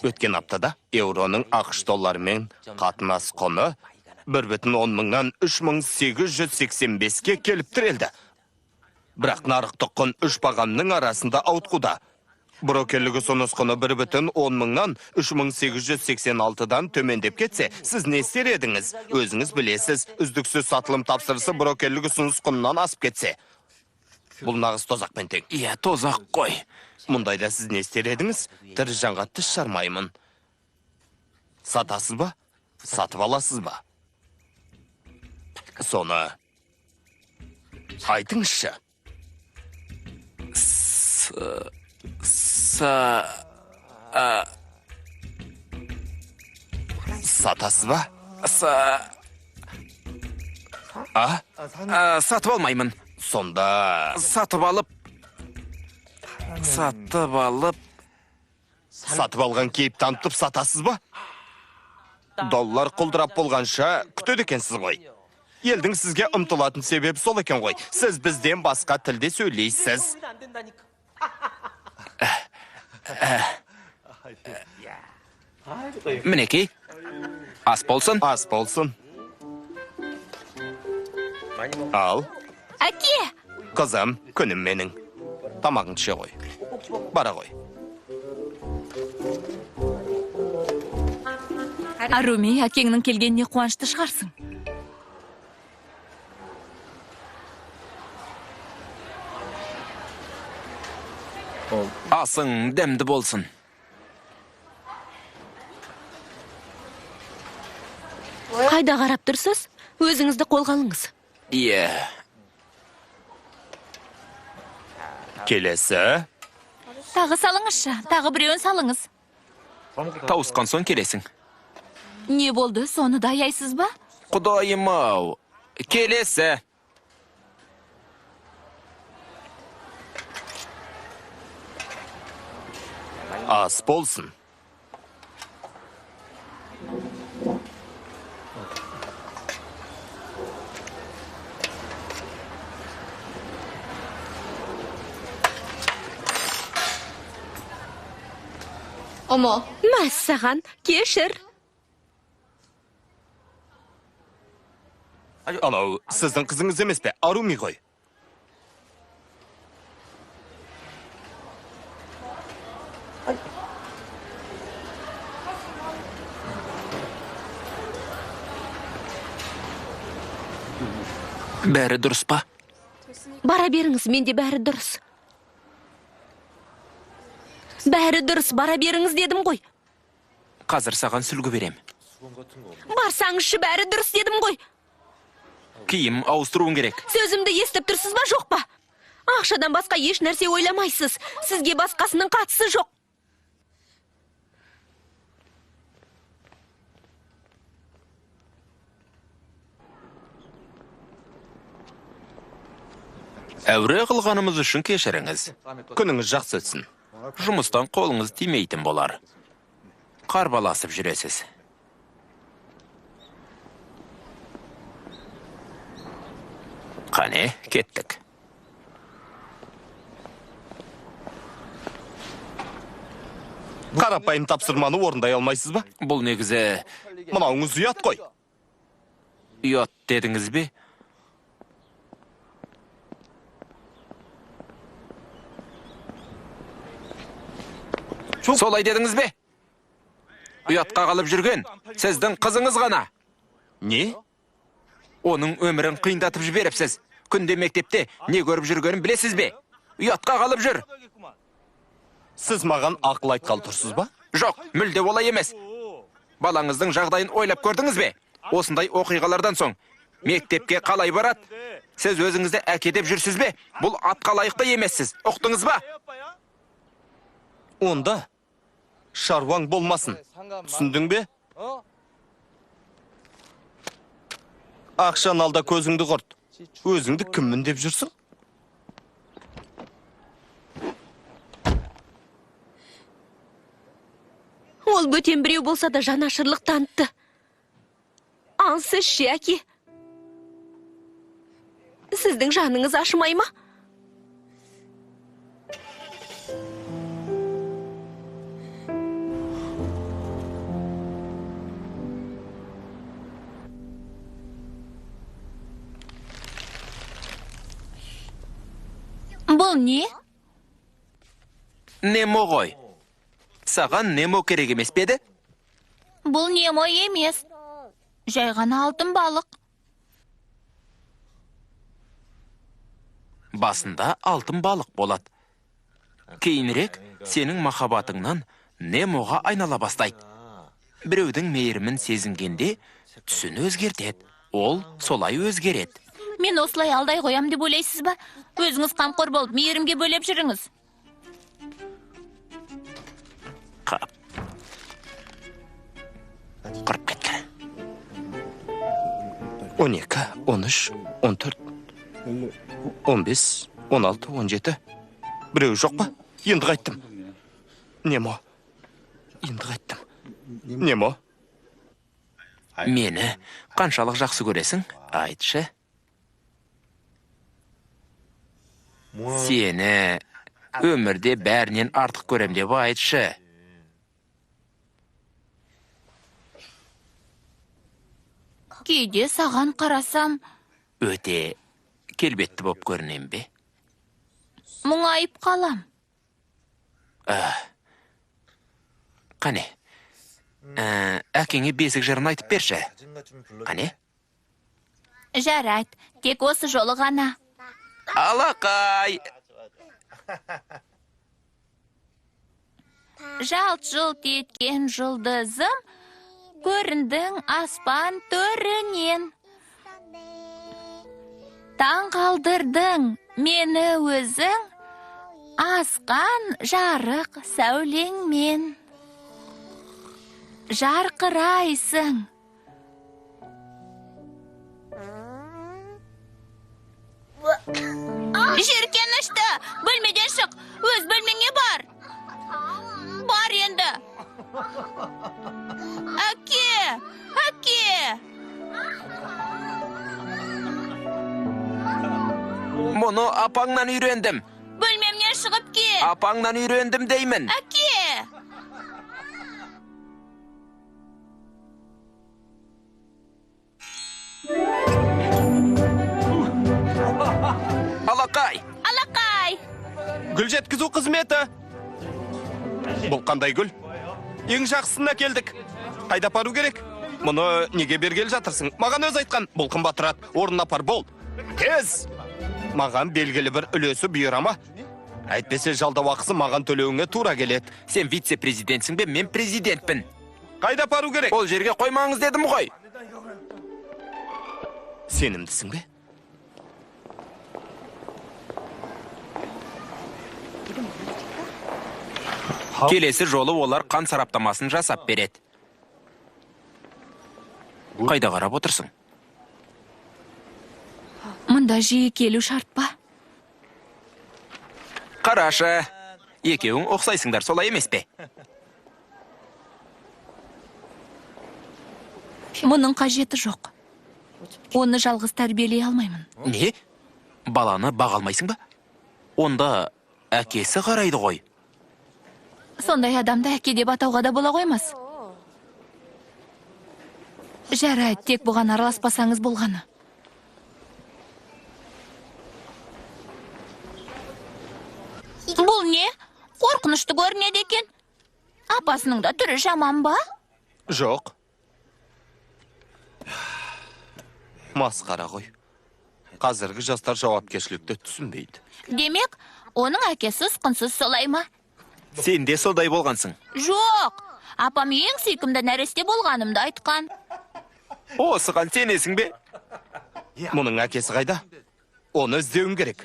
Өткен аптада еуроның ақш долларымен қатынас құны 1,10 мыңнан 3,885-ке келіп тірелді. Бірақ нарықтық құн 3 бағамның арасында ауытқуда. Брокерлігі ұсыныс құны 1,10 мыңнан 3,886-дан төмендеп кетсе, сіз не істер едіңіз? Өзіңіз білесіз, үздіксіз сатылым тапсырысы брокерлігі ұсыныс құнынан асып кетсе. Бұл нағыз тозақпен тең. Иә, тозақ қой. Мұндайда сіз не істер едіңіз? Тірі жанға тіс жармаймын. Сатасыз ба? Сатып аласыз ба? Соны айтыңызшы. Сатасыз ба? Сатып алмаймын. Сонда Сатып алған кейіп танытып сатасыз ба? Доллар құлдырап болғанша күтеді екенсіз ғой. Елдің сізге ұмтылатын себеп сол екен ғой. Сіз бізден басқа тілде сөйлейсіз. Мінекей, ас болсын. Ас болсын. Ал, Әке! қызым, күнім менің. Тамағын ше ғой. Бара ғой. Аруми, әкеңнің келгеніне қуанышты шығарсың. Асың дәмді болсын. Қайда қарап тұрсыз? Өзіңізді қолға алыңыз. Иә. Келесі. Тағы салыңызшы, тағы біреуін салыңыз. Тауысқан соң келесің. Не болды, соны да аяйсыз ба? Құдайым-ау. Келесі. Ас болсын. Мәссаған, кешір. Анау, сіздің қызыңыз емес пе? Аруми ғой. Бәрі дұрыс па? Бара беріңіз, менде бәрі дұрыс. Бәрі дұрыс, бара беріңіз дедім ғой. Қазір саған сүлгі берем. Барсаңызшы, бәрі дұрыс дедім ғой. Киім ауыстыруың керек. Сөзімді естіп тұрсыз ба, жоқ па? Ақшадан басқа еш нәрсе ойламайсыз. Сізге басқасының қатысы жоқ. Әуре қылғанымыз үшін кешіріңіз. Күніңіз жақсы өтсін. Жұмыстан қолыңыз тимейтін болар. Қарбаласып жүресіз. Қане, кеттік. Қарапайым тапсырманы орындай алмайсыз ба? Бұл негізі Мынауыңыз ұят қой. ұят дедіңіз бе? Солай дедіңіз бе? Ұятқа қалып жүрген сіздің қызыңыз ғана. Не? Оның өмірін қиындатып жіберіпсіз. Күнде мектепте не көріп жүргенін білесіз бе? Ұятқа қалып жүр. Сіз маған ақыл айтқалы тұрсыз ба? Жоқ, мүлде олай емес. Балаңыздың жағдайын ойлап көрдіңіз бе? Осындай оқиғалардан соң мектепке қалай барады? Сіз өзіңізді әке деп жүрсіз бе? Бұл атқа лайықты емессіз. Ұқтыңыз ба? Онда шаруаң болмасын. Түсіндің бе? Ақшан алда көзіңді құрт. Өзіңді кіммін деп жүрсің? Ол бөтен біреу болса да жанашырлық танытты. Ал сіз ше, әке? Сіздің жаныңыз ашымай ма? Бұл не? Немо ғой. Саған немо керек емес пе еді? Бұл немо емес. Жай ғана алтын балық. Басында алтын балық болады. Кейінірек сенің махаббатыңнан немоға айнала бастайды. Біреудің мейірімін сезінгенде түсін өзгертеді. Ол солай өзгереді. Мен осылай алдай қоям деп ойлайсыз ба? Өзіңіз қамқор болып, мейірімге бөлеп жүріңіз. Қап. Құрып кеткен. 12, 13, 14, 15, 16, 17. Біреу жоқ па? Енді қайттым. Немо. Енді қайттым. Немо. Мені қаншалық жақсы көресің? Айтшы. Сені өмірде бәрінен артық көрем деп айтшы. Кейде саған қарасам, Өте келбетті боп көрінем бе? мұңайып қалам. Қане? Әкеңе бесік жырын айтып берші. Қане? Жарайт, тек осы жолы ғана. Алақай! Жалт-жұлт еткен жұлдызым, көріндің аспан төрінен. Таң қалдырдың мені өзің, асқан жарық сәулеңмен. Жарқырайсың. Жеркенішті, бөлмеден шық, өз бөлмеңе бар. Бар енді. Әке, әке. Мұны апаңнан үйрендім. Бөлмемнен шығып ке. Апаңнан үйрендім деймін. Әке. Алақай! Алақай. Гүл жеткізу қызметі. Бұл қандай гүл? Ең жақсысын әкелдік. Қайда апару керек? Мұны неге бергел жатырсың? Маған өз айтқан, бұл қымбат тұрады. Орнына апар бол. Тез! Маған белгілі бір үлесі бұйырама. Әйтпесе жалдау ақысы маған төлеуіңе тура келеді. Сен вице-президентсің бе, мен президентпін. Қайда апару керек? Ол жерге қоймаңыз дедім ғой. Сенімдісің бе? Келесі жолы олар қан сараптамасын жасап береді. Қайда қарап отырсың? Мұнда жиі келу шарт па? Қарашы, екеуің ұқсайсыңдар, солай емес пе? Мұның қажеті жоқ. Оны жалғыз тәрбиелей алмаймын. Не? Баланы баға алмайсың ба? Онда әкесі қарайды ғой. Сондай адамды әке деп атауға да бола қоймас. Жарайды, тек бұған араласпасаңыз болғаны. Бұл не? Қорқынышты көрінеді екен. Апасының да түрі жаман ба? Жоқ. Масқара ғой. Қазіргі жастар жауапкершілікті түсінбейді. Демек, оның әкесі ұсқынсыз солай ма? Сен де солдай болғансың. Жоқ, апам ең сүйкімді нәресте болғанымды айтқан. Осыған сенесің бе? Мұның әкесі қайда? Оны іздеуім керек.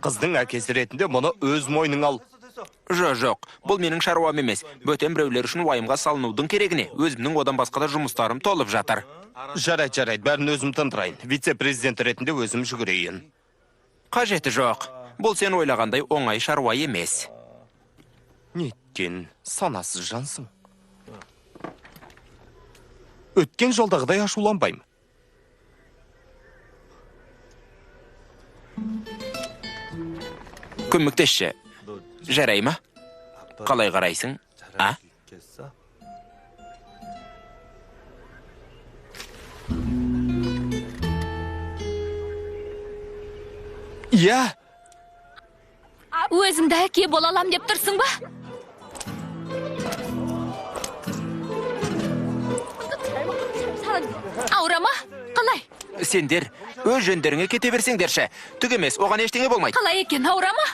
Қыздың әкесі ретінде мұны өз мойның ал. Жоқ, бұл менің шаруам емес. Бөтен біреулер үшін уайымға салынудың керегіне. Өзімнің одан басқа да жұмыстарым толып жатыр. Жарайды, бәрін өзім тындырайын. Вице-президент ретінде өзім жүгірейін. Қажеті жоқ. Бұл сен ойлағандай оңай шаруа емес. Неткен санасыз жансың. Өткен жолдағыдай ашуланбаймын. Көмектесші. Жарай ма? Қалай қарайсың? А? Иә, Өзімді әке бола алам деп тұрсың ба? Аурама? Қалай? Сендер өз жөндеріңе кете берсеңдерші. Түк емес, оған ештеңе болмайды. Қалай екен, аурама?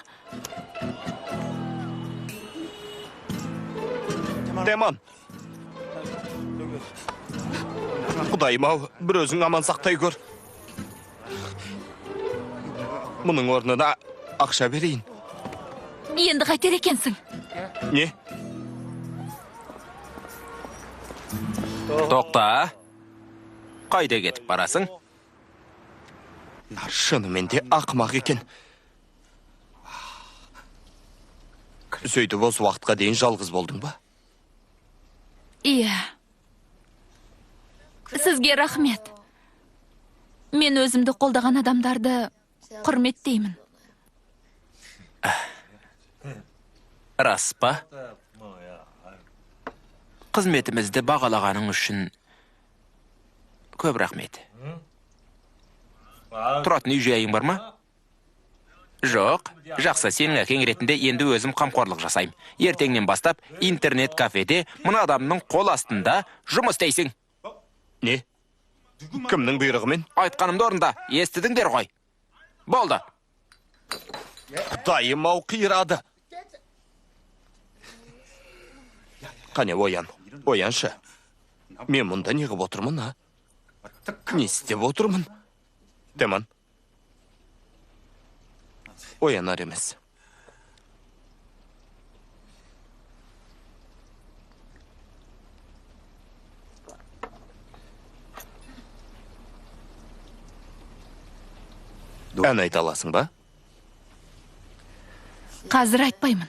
Деман. Құдайым-ау, бір өзің аман сақтай көр. Мұның орнына ақша берейін. Енді қайтер екенсің? Не? Тоқта. Қайда кетіп барасың? Шынымен де ақымақ екен. Сөйтіп осы уақытқа дейін жалғыз болдың ба? Иә. Сізге рахмет. Мен өзімді қолдаған адамдарды құрметтеймін. Рас па? Қызметімізді бағалағаның үшін көп рахмет. Тұратын үй жайың бар ма? Жоқ, жақсы, сенің әкең ретінде енді өзім қамқорлық жасайым. Ертеңнен бастап интернет-кафеде мына адамның қол астында жұмыс істейсің. Не? Кімнің бұйрығымен? Айтқанымды орында, естідіңдер ғой. Болды. Құдайым-ау, қиырады. Қане, ояншы. Мен мұнда неғып отырмын, а? Не істеп отырмын? Деман. Оянар емес. Ән айта аласың ба? Қазір айтпаймын.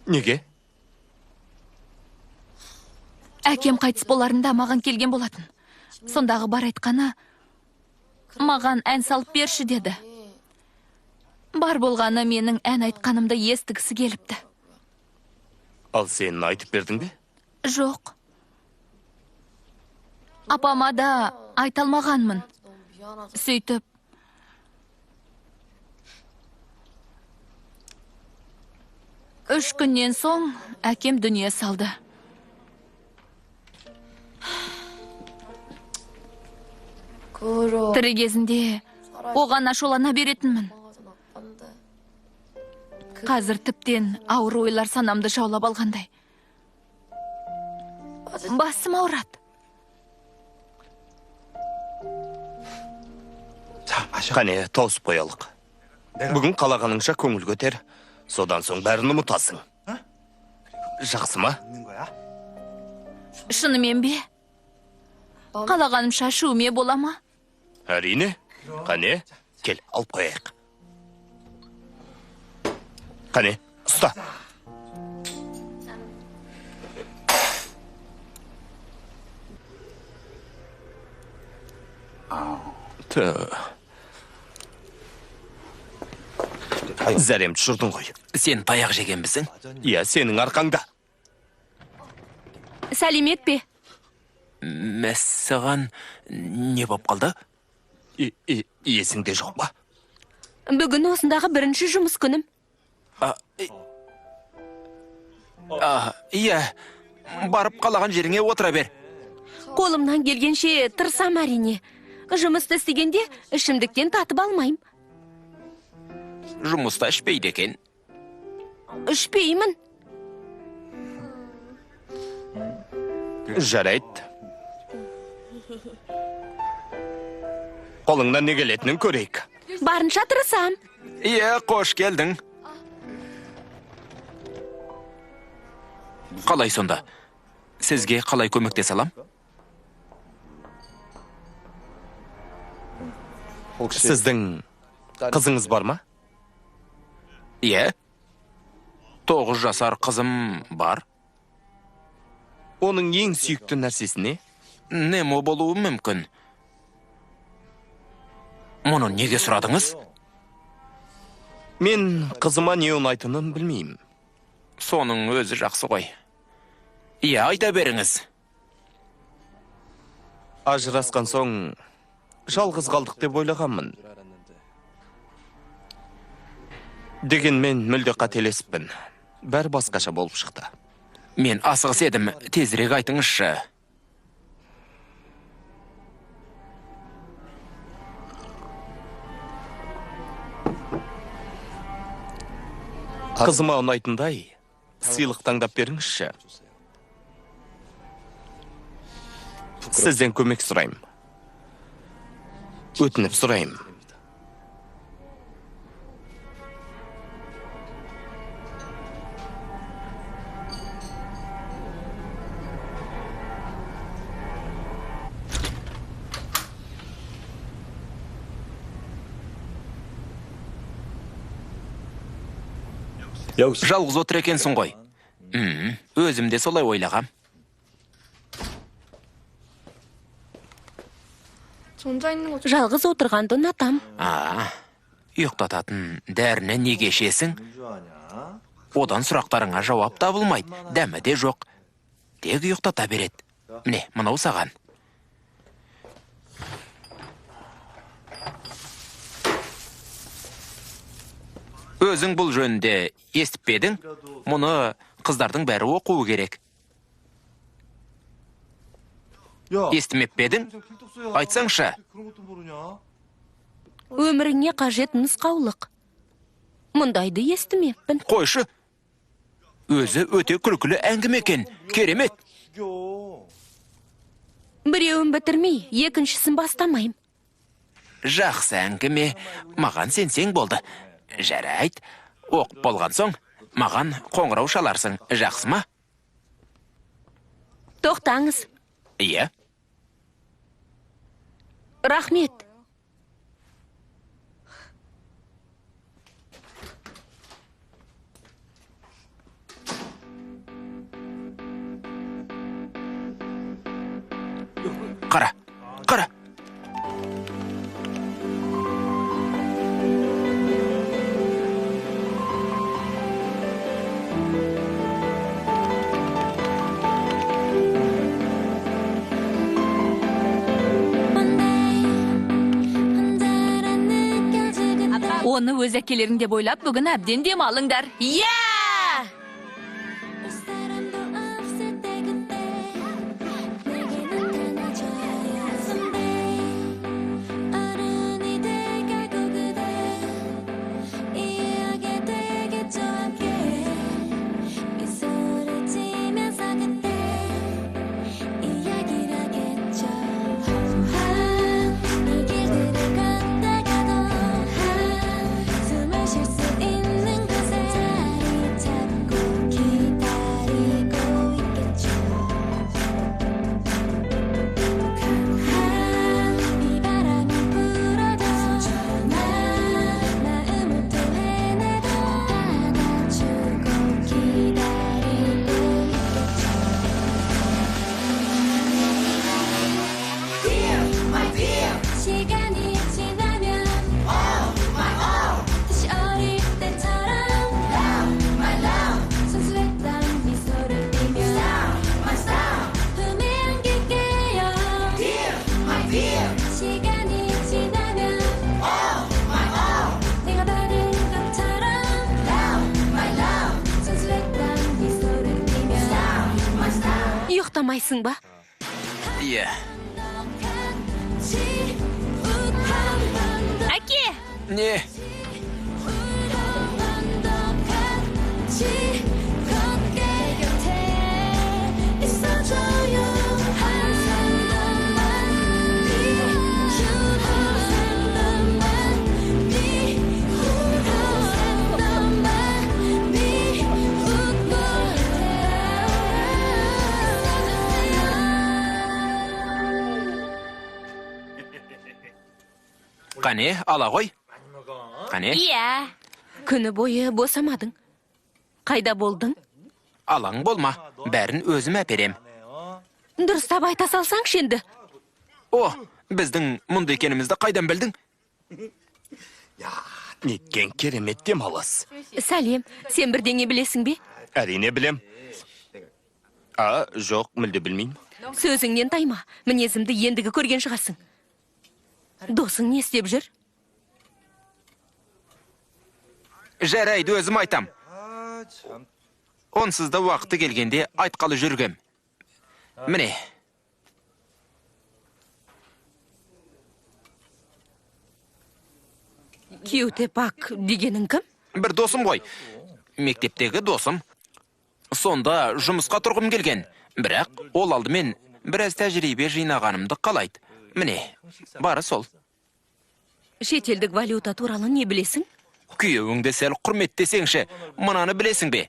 Неге? Әкем қайтыс боларында маған келген болатын. Сондағы бар айтқаны, маған ән салып берші деді. Бар болғаны менің ән айтқанымды естігісі келіпті. Ал сен айтып бердің бе? Жоқ. Апама да айта алмағанмын. Сөйтіп, үш күннен соң әкем дүние салды. Тірі кезінде оған ашулана беретінмін. Қазір тіптен ауыр ойлар санамды жаулап алғандай. Басым ауырады. Қане, тауысып қоялық. Бүгін қалағаныңша көңіл көтер. Содан соң бәрін ұмытасың. Жақсы ма? Шынымен бе? Қалағанымша шуме бола ма? Әрине. Қане, кел, алып қояйық. Қане, ұста. Зәрем түшірдің ғой. Сен таяқ жегенбісің? Иә, сенің арқаңда. сәлемет пе? Мәссаған не боп қалды? Есіңде жоқ па? Бүгін осындағы бірінші жұмыс күнім. Иә, барып қалаған жеріңе отыра бер. Қолымнан келгенше тырсам әрине. Жұмысты істегенде ішімдіктен татып алмайым. Жұмыста ішпейді екен. Ішпеймін. Жарайды. Қолыңнан не келетінін көрейік. Барынша тырысам. Иә, қош келдің. Қалай сонда? Сізге қалай көмектесе алам? Сіздің қызыңыз бар ма? Иә. 9 жасар қызым бар. Оның ең сүйікті нәрсесі не? Немо болуы мүмкін. Мұны неге сұрадыңыз? Мен қызыма не ұнайтынын білмеймін. Соның өзі жақсы ғой. Иә, айта беріңіз. Ажырасқан соң жалғыз қалдық деп ойлағанмын. Дегенмен мүлде қателесіппін. Бәрі басқаша болып шықты. Мен асығыс едім, тезірек айтыңызшы. Қызыма ұнайтындай сыйлық таңдап беріңізші. Сізден көмек сұрайым. Өтініп сұрайым. Жалғыз отыр екенсің ғой. Өзім де солай ойлағам. Жалғыз отырғанды ұнатам. Ұйықтататын дәріні неге ішесің? Одан сұрақтарыңа жауап табылмайды, дәмі де жоқ. Тек ұйықтата береді. Міне, мынау саған. Өзің бұл жөнінде естіп пе едің? Мұны қыздардың бәрі оқуы керек. Естімеп пе едің? Айтсаңшы. Өміріңе қажет нұсқаулық. Мұндайды естімеппін. Қойшы. Өзі өте күлкілі әңгіме екен. Керемет. Біреуін бітірмей, екіншісін бастамайым. Жақсы әңгіме. Маған сенсең болды. Жарайды. Оқып болған соң, маған қоңырау шаларсың. Жақсы ма? Тоқтаңыз. Иә. Рахмет. Қара, қара. Оны өз әкелеріңде бойлап, бүгін әбден дем алыңдар. Иә! 숨을 쉴 수 있는 곳에 тоқтамайсың ба? Иә. Әке, Не? Қане, ала ғой. Қане, иә. Күні бойы босамадың. Қайда болдың? алаң болма. Бәрін өзім әперем. Дұрыстап айта салсаңшы енді. О, біздің мұнда екенімізді қайдан білдің? Неткен керемет демалыс. Сәлем, сен бірдеңе білесің бе? Әрине білем. Жоқ, мүлде білмеймін. Сөзіңнен тайма, мінезімді ендігі көрген шығарсың. Досың не істеп жүр? Жарайды, өзім айтам. Онсыз да уақыты келгенде айтқалы жүргем. Міне. Кеутепак дегенің кім? Бір досым ғой. Мектептегі досым. Сонда жұмысқа тұрғым келген. Бірақ ол алдымен біраз тәжірибе жинағанымды қалайды. Міне, бары сол. Шетелдік валюта туралы не білесің? Күйеуіңді сәл құрметтесеңші, мынаны білесің бе?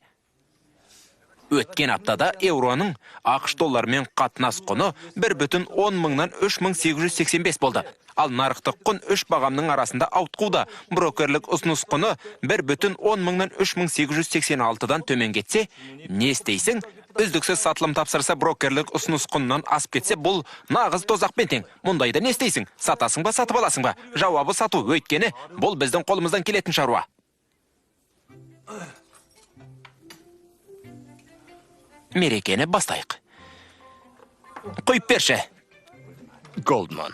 Өткен аптада евроның ақш долларымен қатынас құны 1,10 мыңнан 3,885 болды. Ал нарықтық құн 3 бағамның арасында ауытқуда. Брокерлік ұсыныс құны 1,10 мыңнан 3,886-дан төмен кетсе, не істейсің? Үздіксіз сатылым тапсырса брокерлік ұсыныс құнынан асып кетсе, бұл нағыз тозақпен тең. Мұндайда не істейсің? Сатасың ба, сатып аласың ба? Жауабы сату, өйткені бұл біздің қолымыздан келетін шаруа. Мерекені бастайық. Қойып берші. Голдман.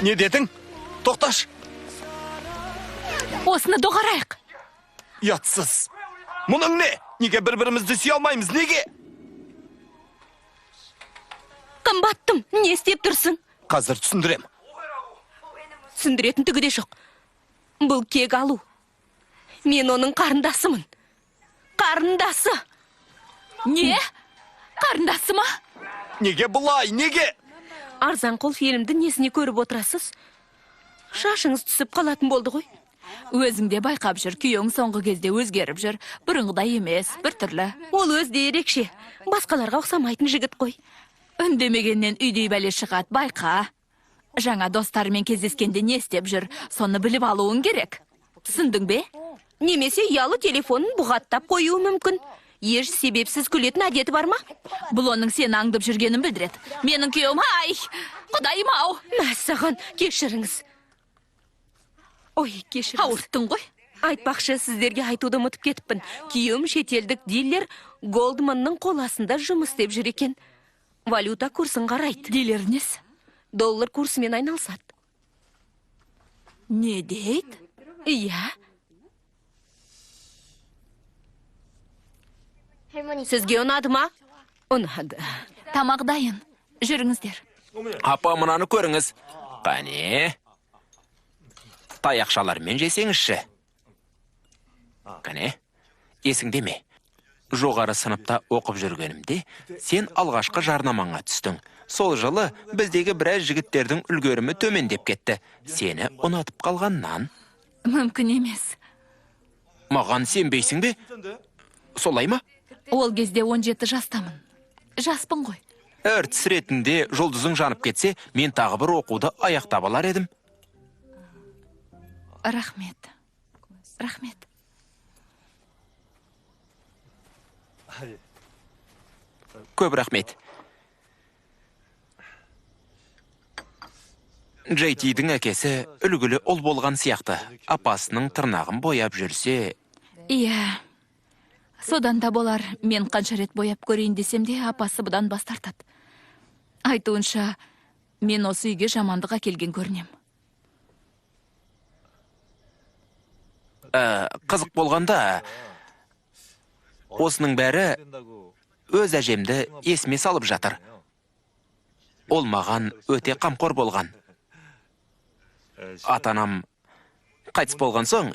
Не дедің? Тоқташ. Осыны доғарайық. Ятсыз. Мұның не? Неге бір-бірімізді сүйе алмаймыз? Неге? Қымбаттым, не істеп тұрсың? Қазір түсіндірем. Түсіндіретін түгі де жоқ. Бұл кек алу. Мен оның қарындасымын. Қарындасы. Не? Қарындасы ма? Неге бұлай? Неге? Арзанқол фильмді несіне көріп отырасыз? Шашыңыз түсіп қалатын болды ғой. Өзіңде байқап жүр, күйеуің соңғы кезде өзгеріп жүр. Бұрынғыдай емес, бір түрлі. Ол өзде ерекше. Басқаларға ұқсамайтын жігіт қой. Үндемегеннен үйдей бәле шығады, байқа. Жаңа достарымен кездескенде не істеп жүр, соны біліп алуың керек. Түсіндің бе? Немесе ұялы телефонын бұғаттап қоюы мүмкін. Еш себепсіз күлетін әдеті бар ма? Бұл оның сені аңдып жүргенін білдіреді. Менің күйеуім, ай, құдайым ау. Мәссаған, кешіріңіз. Ой, кешіріңіз. Ауырттың ғой. Айтпақшы, сіздерге айтуды ұмытып кетіппін. Күйеуім шетелдік дилер Голдманның қол астында жұмыс істеп жүр екен. Валюта курсын қарайды. Дилер несі? Доллар курсымен айналысады. Не дейді? Иә. Сізге ұнады ма? Ұнады. Тамақ дайын. Жүріңіздер. Апа, мынаны көріңіз. Қане? Таяқшалармен жесеңізші. Қане? Есіңде ме? Жоғары сыныпта оқып жүргенімде, сен алғашқы жарнамаңа түстің. Сол жылы біздегі біраз жігіттердің үлгерімі төмендеп кетті. Сені ұнатып қалғаннан. Мүмкін емес. Маған сенбейсің бе? Солай ма? Ол кезде 17 жастамын. Жаспын ғой. Әртіс ретінде жұлдызың жанып кетсе, мен тағы бір оқуды аяқтап алар едім. Рахмет. Рахмет. Көп рахмет. Джейтидің әкесі үлгілі ұл болған сияқты. Апасының тырнағын бояп жүрсе... Иә. Содан да болар, мен қанша рет бояп көрейін десем де, апасы бұдан бас тартады. Айтуынша, мен осы үйге жамандыға келген көрінем. Қызық болғанда, Осының бәрі өз әжемді есіме салып жатыр. Ол маған өте қамқор болған. Атанам қайтыс болған соң,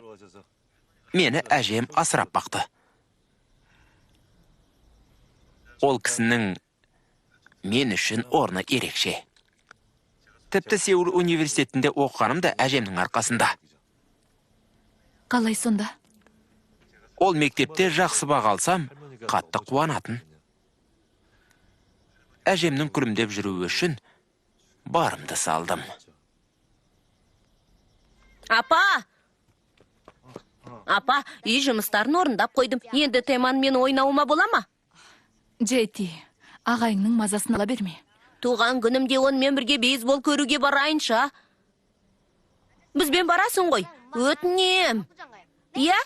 мені әжем асырап бақты. Ол кісінің мен үшін орны ерекше. Тіпті Сеул университетінде оқығаным да әжемнің арқасында. Қалай сонда? Ол мектепте жақсы баға алсам, қатты қуанатын. Әжемнің күлімдеп жүруі үшін барымды салдым. Апа, үй жұмыстарын орындап қойдым. Енді теманы мен ойнауыма бола ма? Джети, ағайыңның мазасын ала берме. Туған күнімде онымен бірге бейсбол көруге барайынша. Бізбен барасың ғой, өтінем. Иә?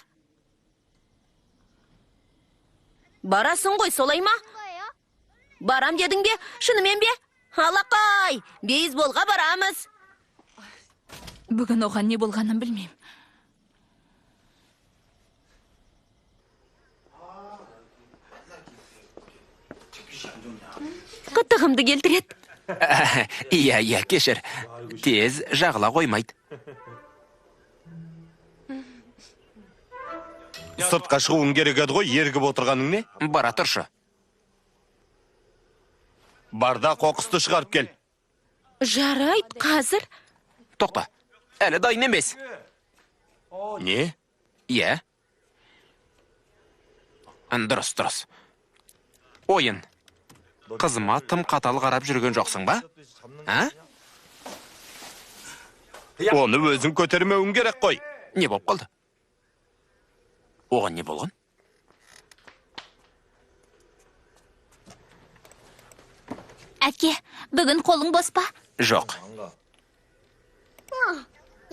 Барасың ғой, солай ма? Барам дедің бе? Шынымен бе? Алақай, бейсболға барамыз. Бүгін оған не болғанын білмейм. Қытығымды келтірет. Иә, кешір. Тез жағыла қоймайды. Сыртқа шығуың керек еді ғой, ергіп отырғаның не? Бара тұршы. Барда қоқысты шығарып кел. Жарайт, қазір. Тоқта, әлі дайын емес. Не? Иә. Дұрыс. Ойын. Қызыма тым қатал қарап жүрген жоқсың ба? Оны өзің көтермеуің керек қой. Не болып қалды? Оған не болған? Әке, бүгін қолың бос па? Жоқ.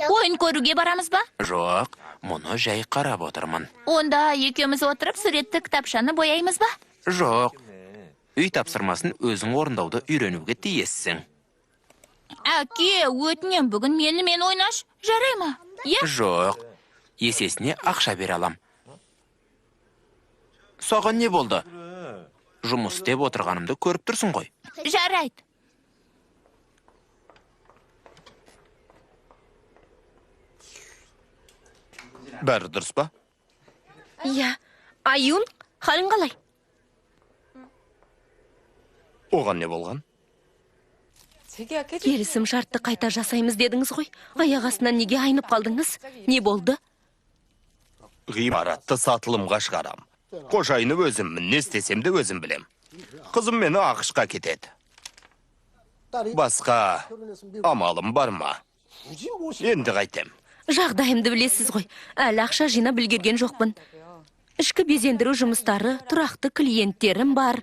Ойын көруге барамыз ба? Жоқ, мұны жай қарап отырмын. Онда екеуміз отырып суретті кітапшаны бояймыз ба? Жоқ. Үй тапсырмасын өзің орындауды үйренуге тиіссің. Әке, өтінем, бүгін мен ойнаш. Жарай ма? Е? Жоқ. Есесіне ақша бере алам. Саған не болды? Жұмыс істеп отырғанымды көріп тұрсың ғой. Жарайды. Бәрі дұрыс па? Иә. Аюн, қалың қалай? Оған не болған? Келісім шартты қайта жасаймыз дедіңіз ғой. Аяқ астынан неге айнып қалдыңыз? Не болды? Ғимаратты сатылымға шығарам. Қожайыны өзіммін, не істесем де өзім білем. Қызым мені ақышқа кетеді. Басқа амалым бар ма? Енді қайтем. Жағдайымды білесіз ғой. Әлі ақша жинап үлгерген жоқпын. Ішкі безендіру жұмыстары, тұрақты клиенттерім бар.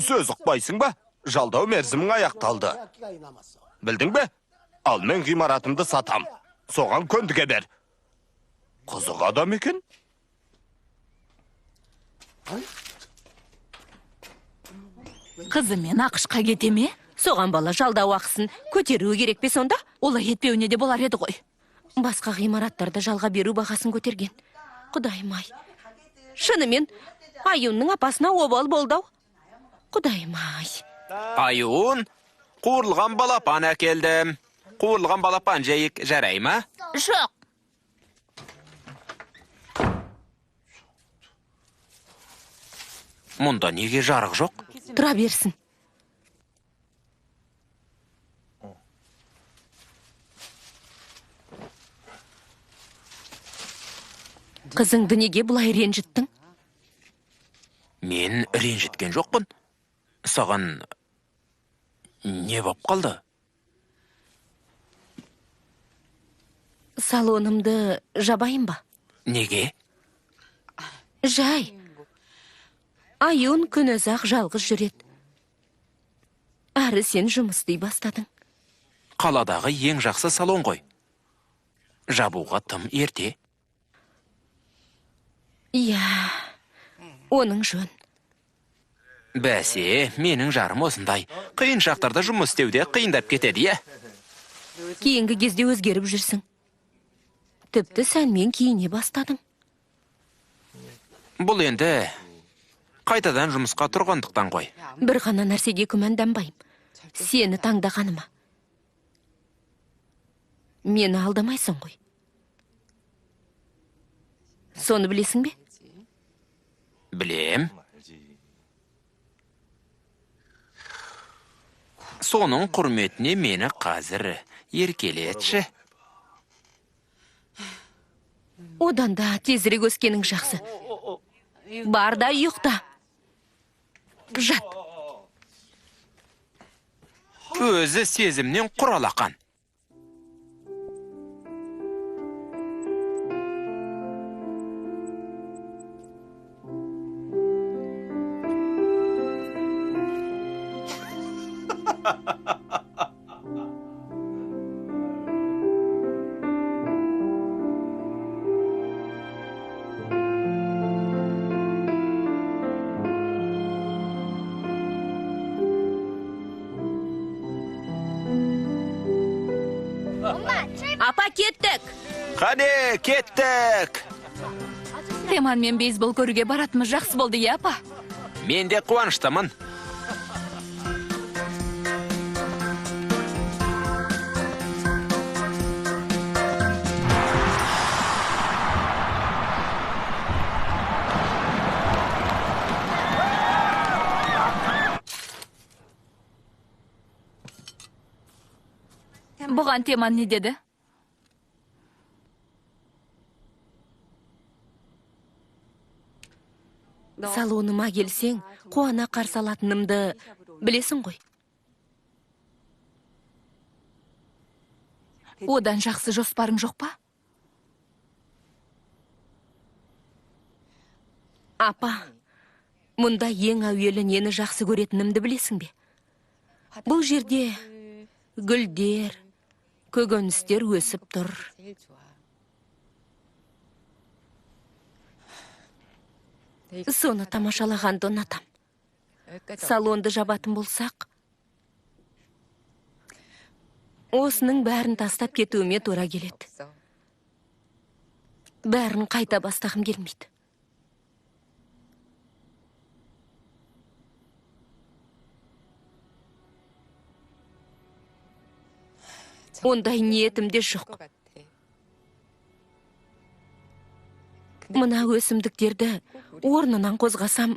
Сөз ұқпайсың ба? Жалдау мерзімің аяқталды. Білдің бе? Ал мен ғимаратымды сатам. Соған көндіге бер. Қызық адам екен? Қызымен ақышқа кете ме? Соған бала жалдау ақысын көтеруі керек пе сонда? Олай етпеуіне де болар еді ғой. Басқа ғимараттарда жалға беру бағасын көтерген. Құдайым-ай. Шынымен, Аюнның апасына обал болдау. Құдайым-ай. Аюн, қуырылған балапан әкелдім. Қуырылған балапан жайық жарай ма? Жоқ. Мұнда неге жарық жоқ? Тұра берсін. Қызыңды неге бұлай ренжіттің? Мен ренжіткен жоқпын. Саған не боп қалды? Салонымды жабайын ба? Неге? Жай. Аюн күнізақ жалғыз жүрет. Әрі сен жұмыс істей бастадың. Қаладағы ең жақсы салон ғой. Жабуға тым ерте. Иә, оның жөн. Бәсе, менің жарым осындай. Қиын шақтарда жұмыс істеуде қиындап кетеді, е? Кейінгі кезде өзгеріп жүрсің. Тіпті сәнмен киіне бастадың. Бұл енді Қайтадан жұмысқа тұрғандықтан қой. бір ғана нәрсеге күмәнданбайым. Сені таңдағаныма. Мені алдамайсың ғой. Соны білесің бе? Білем. Соның құрметіне мені қазір еркелетші. Одан да тезірек өскенің жақсы. Бар да ұйықта. Жат. Өзі сезімнен құралақан. Апа, кеттік! Қане, кеттік! Теман мен бейсбол көруге баратымыз жақсы болды, иә, апа? Мен де қуаныштымын. Бұған Теман не деді? Салоныма келсең, қуана қарсы алатынымды білесің ғой. Одан жақсы жоспарың жоқ па? Апа, мұнда ең әуелі нені жақсы көретінімді білесің бе? Бұл жерде гүлдер, көкөністер өсіп тұр. Соны тамашалағанды ұнатам. Салонды жабатын болсақ, осының бәрін тастап кетуіме тура келеді. Бәрін қайта бастағым келмейді. Ондай ниетімде жоқ. Мына өсімдіктерді орнынан қозғасам,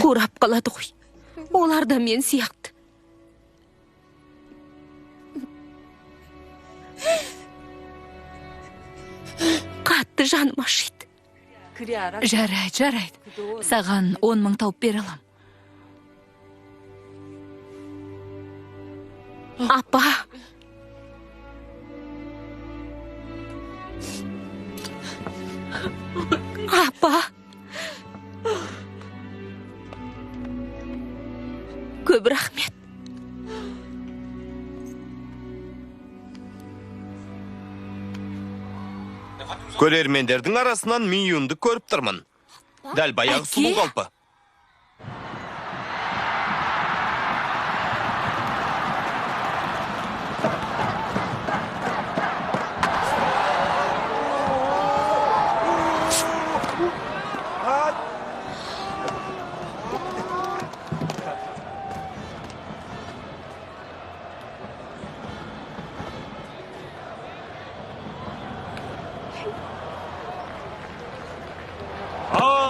қурап қалады ғой. Олар да мен сияқты. Қатты жаным ашиды. Жарайды. Саған 10 мың тауып бере алам. Апа! Апа! Көп рахмет. Көрермендердің арасынан Миюнды көріп тұрмын. Дәл баяғы сұлу қалпы.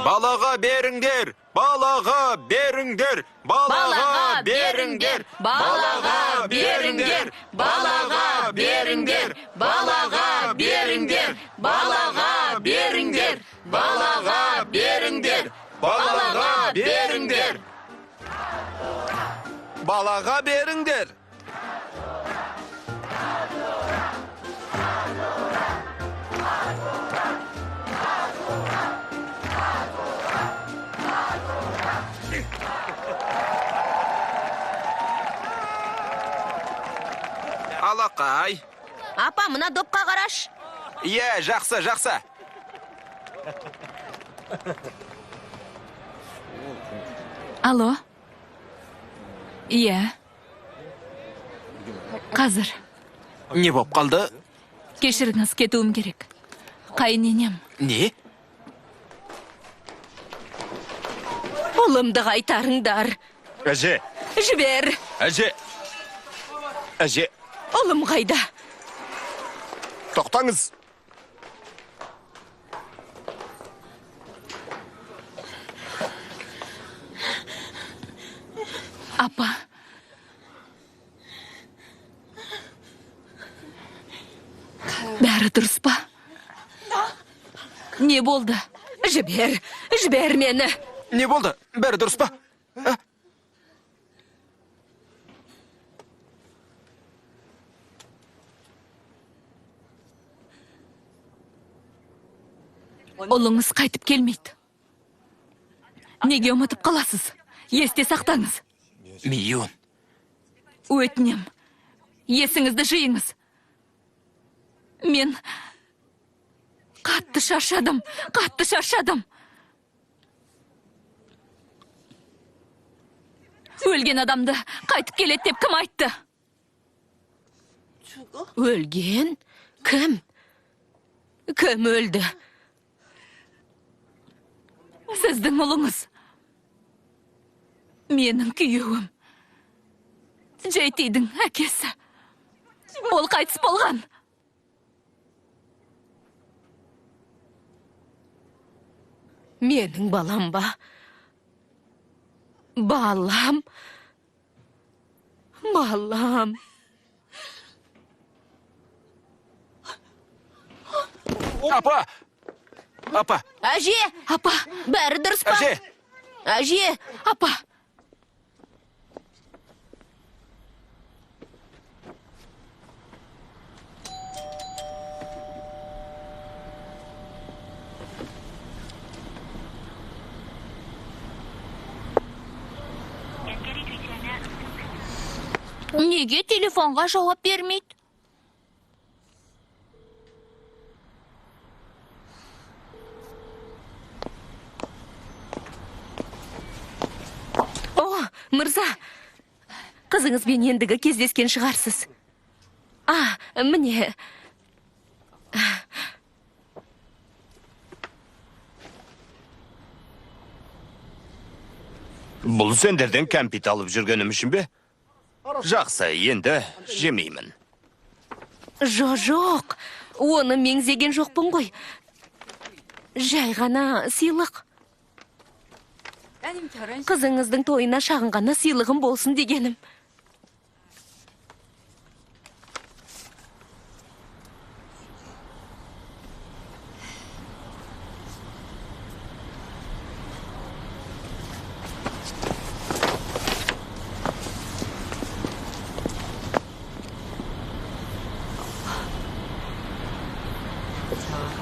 Балаға беріңдер! Балаға беріңдер! Балаға беріңдер! Балаға беріңдер! Балаға беріңдер! Балаға беріңдер! Балаға беріңдер! Балаға беріңдер! Балаға беріңдер! Балаға беріңдер! Алақай. Апа, мына допқа қараш. Е, жақсы. Алло? Иә. Қазір. Не боп қалды? Кешіріңіз, кетуім керек. Қайыненем Не? Ұлымды қайтарыңдар. Әже, Жібер. әже, әже, Ұлым қайда? тоқтаңыз. Апа. Бәрі дұрыс па? Не болды? Жібер мені. Не болды? Бәрі дұрыс па? Ұлыңыз қайтып келмейді. Неге ұмытып қаласыз? Есте сақтаңыз. Миллион. Өтінем. Есіңізді жиыңыз. Мен қатты шаршадым. Өлген адамды қайтып келеді деп кім айтты? Өлген? Кім? Кім өлді? Сіздің ұлыңыз. Менің күйеуім. Джейтидің әкесі. Ол қайтыс болған. Менің балам ба? Балам. Апа! Әже, Апа, бәрі дұрыс па? Әже! Әже, апа. Неге телефонға жауап бермейді? О, мырза. Қызыңызбен ендігі кездескен шығарсыз. Міне. Бұл сендерден кәмпит алып жүргенім үшін бе? Жақсы, енді жемеймін. Жоқ. Оны меңзеген жоқпын ғой. Жай ғана сыйлық. Қызыңыздың тойына шағын ғана сыйлығым болсын дегенім.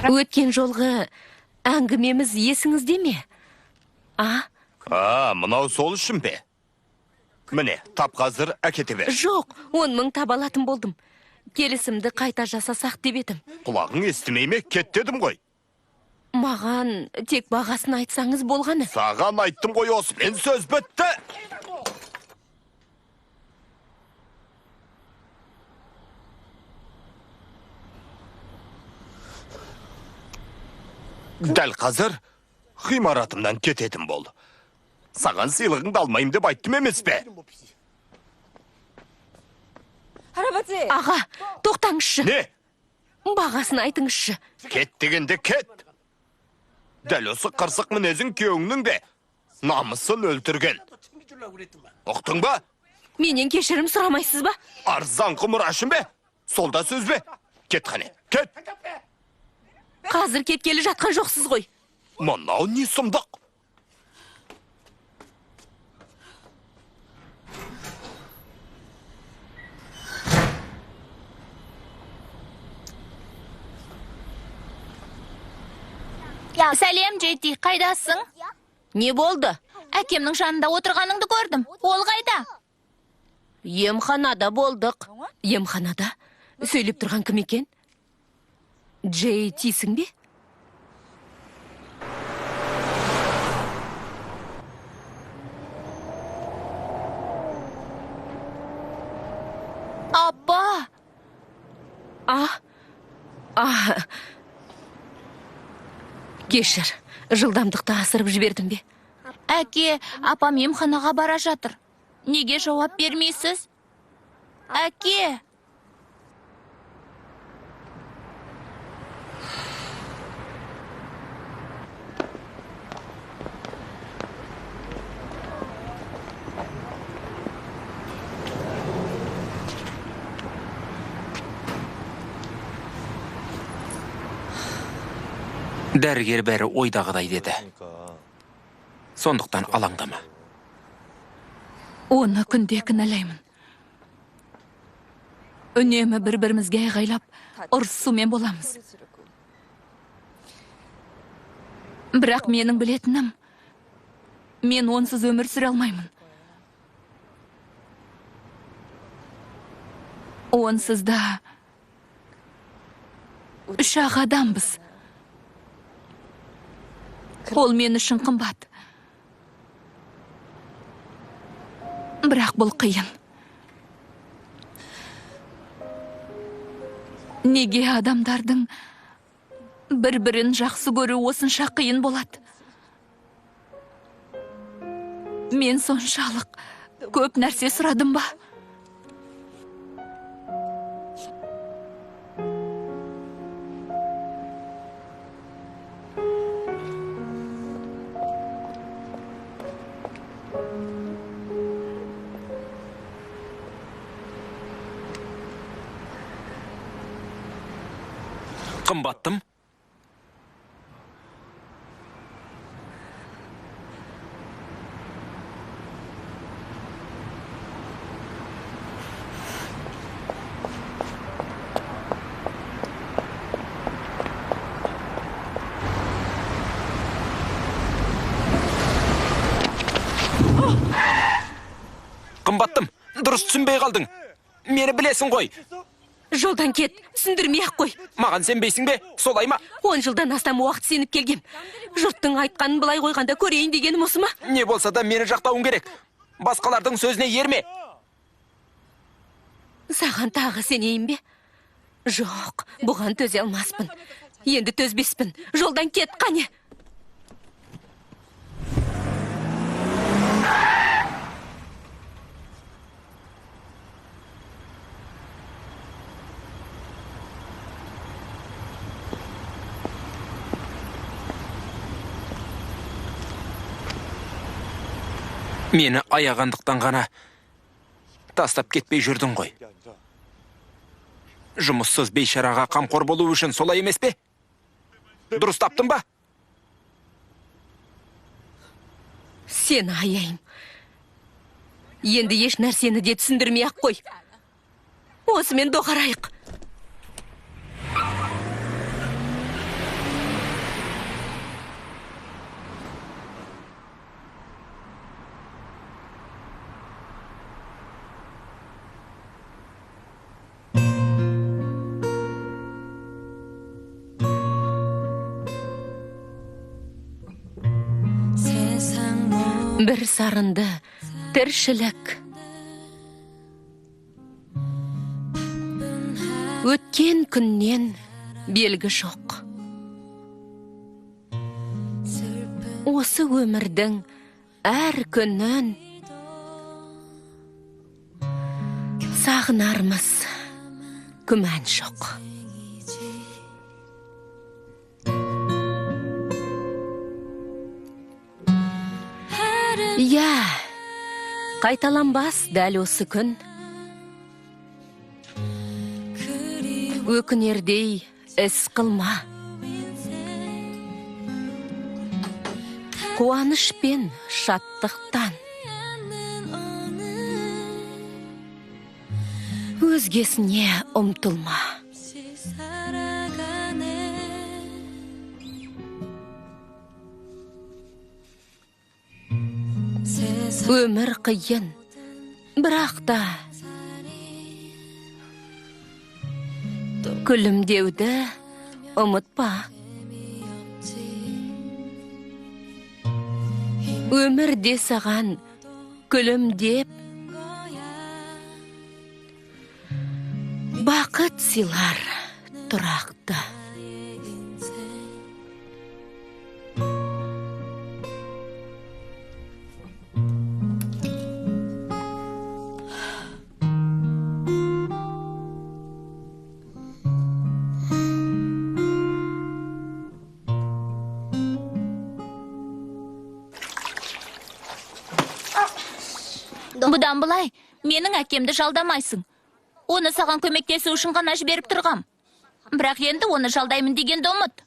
Өткен жолғы әңгімеміз есіңізде ме? Мынау сол үшін бе? Міне, тап қазір әкете бер. Жоқ, 10 мың таба алатын болдым. Келісімді қайта жасасақ деп едім. Құлағың естімей ме? Кет дедім ғой. Маған тек бағасын айтсаңыз болғаны. Саған айттым ғой, осымен сөз бітті. Дәл қазір ғимаратымнан кететін бол. Саған сыйлығыңды алмайым деп айттым емес пе? Аға, тоқтаңызшы. Не? Бағасын айтыңызшы. Кет дегенде кет. Дәл осы қырсық мінезің күйеуіңнің де намысын өлтірген. Ұқтың ба? Менен кешірім сұрамайсыз ба? Арзан құмырашын бе? Солда сөз бе? Кет қане, кет. Қазір кеткелі жатқан жоқсыз ғой. Мынау не сұмдық? Сәлем, Джейти, қайдасың? не болды? Әкемнің жанында отырғаныңды көрдім. Ол қайда? Емханада болдық. Емханада? Сөйлеп тұрған кім екен? Джей тисің бе? Апа! Кешір, жылдамдықты асырып жібердім бе? Әке, апам емханаға бара жатыр. Неге жауап бермейсіз? Әке! Дәрігер бәрі ойдағыдай деді. Сондықтан алаңдама. Оны күнде кінәлаймын. Үнемі бір-бірімізге айғайлап, ұрысумен боламыз. Бірақ менің білетінім, мен онсыз өмір сүре алмаймын. Онсыз да 3 адамбыз. Ол мен үшін қымбат. Бірақ бұл қиын. Неге адамдардың бір-бірін жақсы көру осынша қиын болады? Мен соншалық көп нәрсе сұрадым ба? Қымбаттым. Қымбаттым, дұрыс түсінбей қалдың. Мені білесің ғой. Жолдан кет, түсіндірмей-ақ қой. Маған сенбейсің бе? Солай ма? 10 жылдан астам уақыт сеніп келгем. Жұрттың айтқанын былай қойғанда көрейін дегенім осы ма? Не болса да мені жақтауың керек. Басқалардың сөзіне ерме. Саған тағы сенейін бе? Жоқ, бұған төзе алмаспын. Енді төзбеспін. Жолдан кет, қане. Мені аяғандықтан ғана тастап кетпей жүрдің ғой. Жұмыссыз бейшараға қамқор болу үшін солай емес пе? Дұрыс таптың ба? Сені аяйым. Енді еш нәрсені де түсіндірмей-ақ қой. Осымен доғарайық. Бір сарынды тіршілік. Өткен күннен белгі жоқ. Осы өмірдің әр күнін сағынармыз, күмән жоқ. Я, қайталанбас дәл осы күн. Өкінердей іс қылма. Қуаныш пен шаттықтан өзгесіне ұмтылма. Өмір қиын, бірақ та күлімдеуді ұмытпа. Өмірде саған күлімдеп бақыт сыйлар тұрақты. Бұдан былай, менің әкемді жалдамайсың. Оны саған көмектесу үшін ғана жіберіп тұрғам. Бірақ енді оны жалдаймын дегенді ұмыт.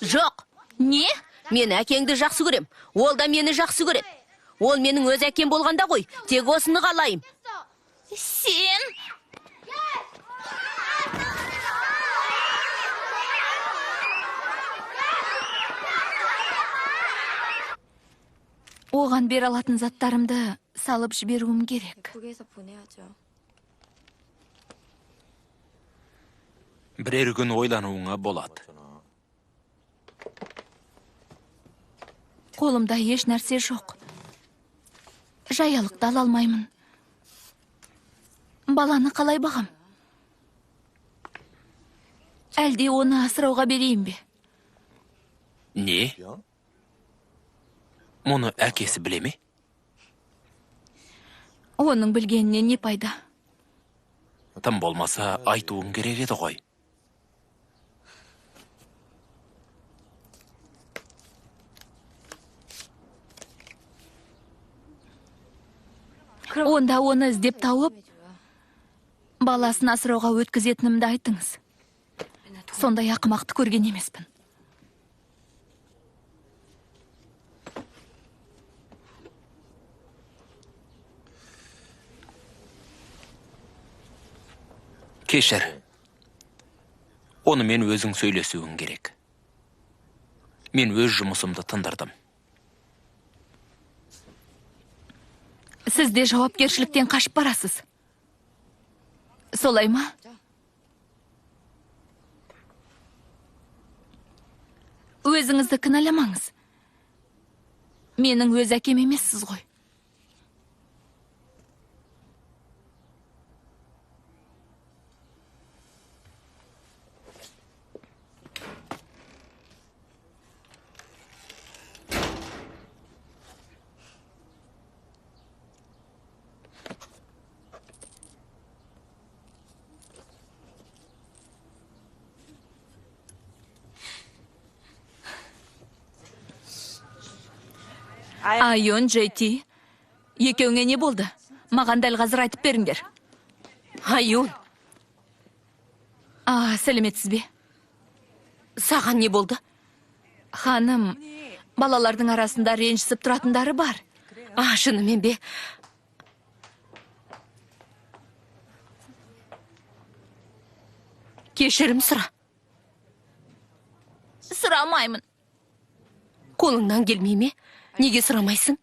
Жоқ, Не? мен әкеңді жақсы көрем. Ол да мені жақсы көреді. Ол менің өз әкем болғанда ғой, тек осыны қалайым. Сен? Оған бер алатын заттарымды салып жіберуім керек. 북에서 보내야죠. Бірер күн ойлануыңа болады. Қолымда еш нәрсе жоқ. Жаялықты ала алмаймын. Баланы қалай бағам? Әлде оны асырауға берейін бе? Не? Мұны әкесі біле ме? Оның білгеніне не пайда? Тым болмаса айтуың керек еді ғой. Онда оны іздеп тауып, баласын асырауға өткізетінімді айтыңыз. Сондай ақымақты көрген емеспін. Кешір. Оны мен өзің сөйлесуің керек. Мен өз жұмысымды тындырдым. Сіз де жауапкершіліктен қашып барасыз. Солай ма? Өзіңізді кінәламаңыз. Менің өз әкем емессіз ғой. Айон, Джейти, екеуіңе не болды? Маған дәл қазір айтып беріңдер. Айон, Сәлеметсіз бе? саған не болды? Ханым, балалардың арасында ренжісіп тұратындары бар. Шынымен бе? Кешірім сұра. Сұрамаймын. Қолыңнан келмей ме? Неге сұрамайсың?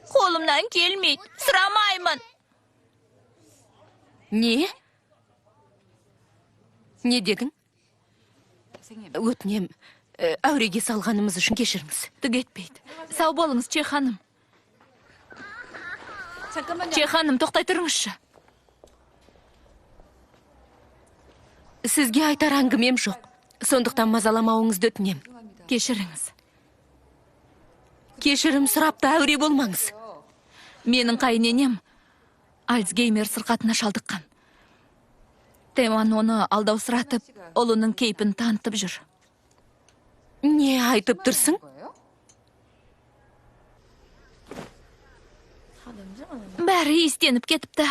Қолымнан келмейді. Сұрамаймын. Не? Не дедің? Өтінем, әуреге салғанымыз үшін кешіріңіз. Түк етпейді. Сау болыңыз, Че ханым. Че ханым, тоқтай тұрыңызшы. Сізге айтар әңгімем жоқ. Сондықтан мазаламауыңызды өтінем. Кешіріңіз. Кешірім сұрап та әуре болмаңыз. Менің қайыненем Альцгеймер сырқатына шалдыққан. Теман оны алдаусыратып, ұлының кейпін танытып жүр. Не айтып тұрсың? Бәрі иістеніп кетіпті.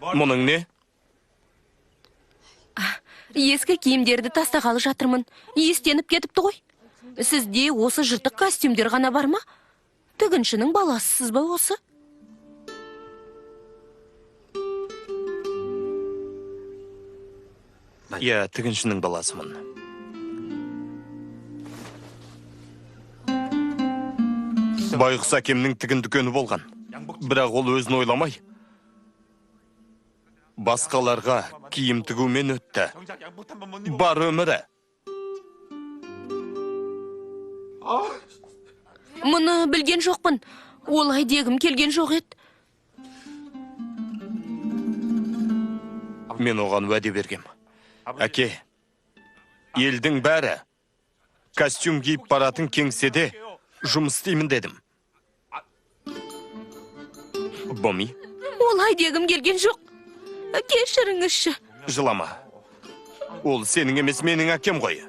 Мұның не? Ескі киімдерді тастағалы жатырмын. Иістеніп кетіпті ғой. Сізде осы жыртық костюмдер ғана бар ма? Тігіншінің баласысыз ба осы? Иә, тігіншінің баласымын. Байғұс әкемнің тігін дүкені болған. Бірақ ол өзін ойламай. Басқаларға киім тігумен өтті. Бар өмірі. Мұны білген жоқпын. Олай дегім келген жоқ еді. Мен оған уәде бергем. Әке, елдің бәрі костюм киіп баратын кеңседе жұмыс істеймін дедім. Боми? Олай дегім келген жоқ. Кешіріңізші. Жылама. Ол сенің емес менің әкем ғой.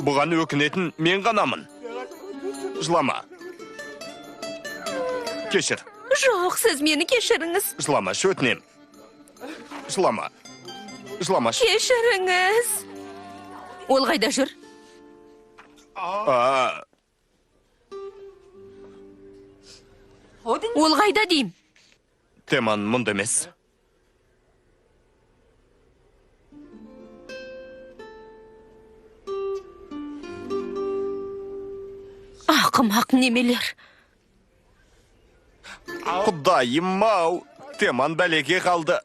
Бұған өкінетін мен ғанамын. Жылама. кешір. Жоқ, сіз мені кешіріңіз. Жыламашы, өтінем. Жылама. Жыламашы. Кешіріңіз. Ол қайда жүр? Ол қайда дейм? Теман мұнда емес. Ақымақ немелер. Құдайым-ау, Теман бәлеге қалды.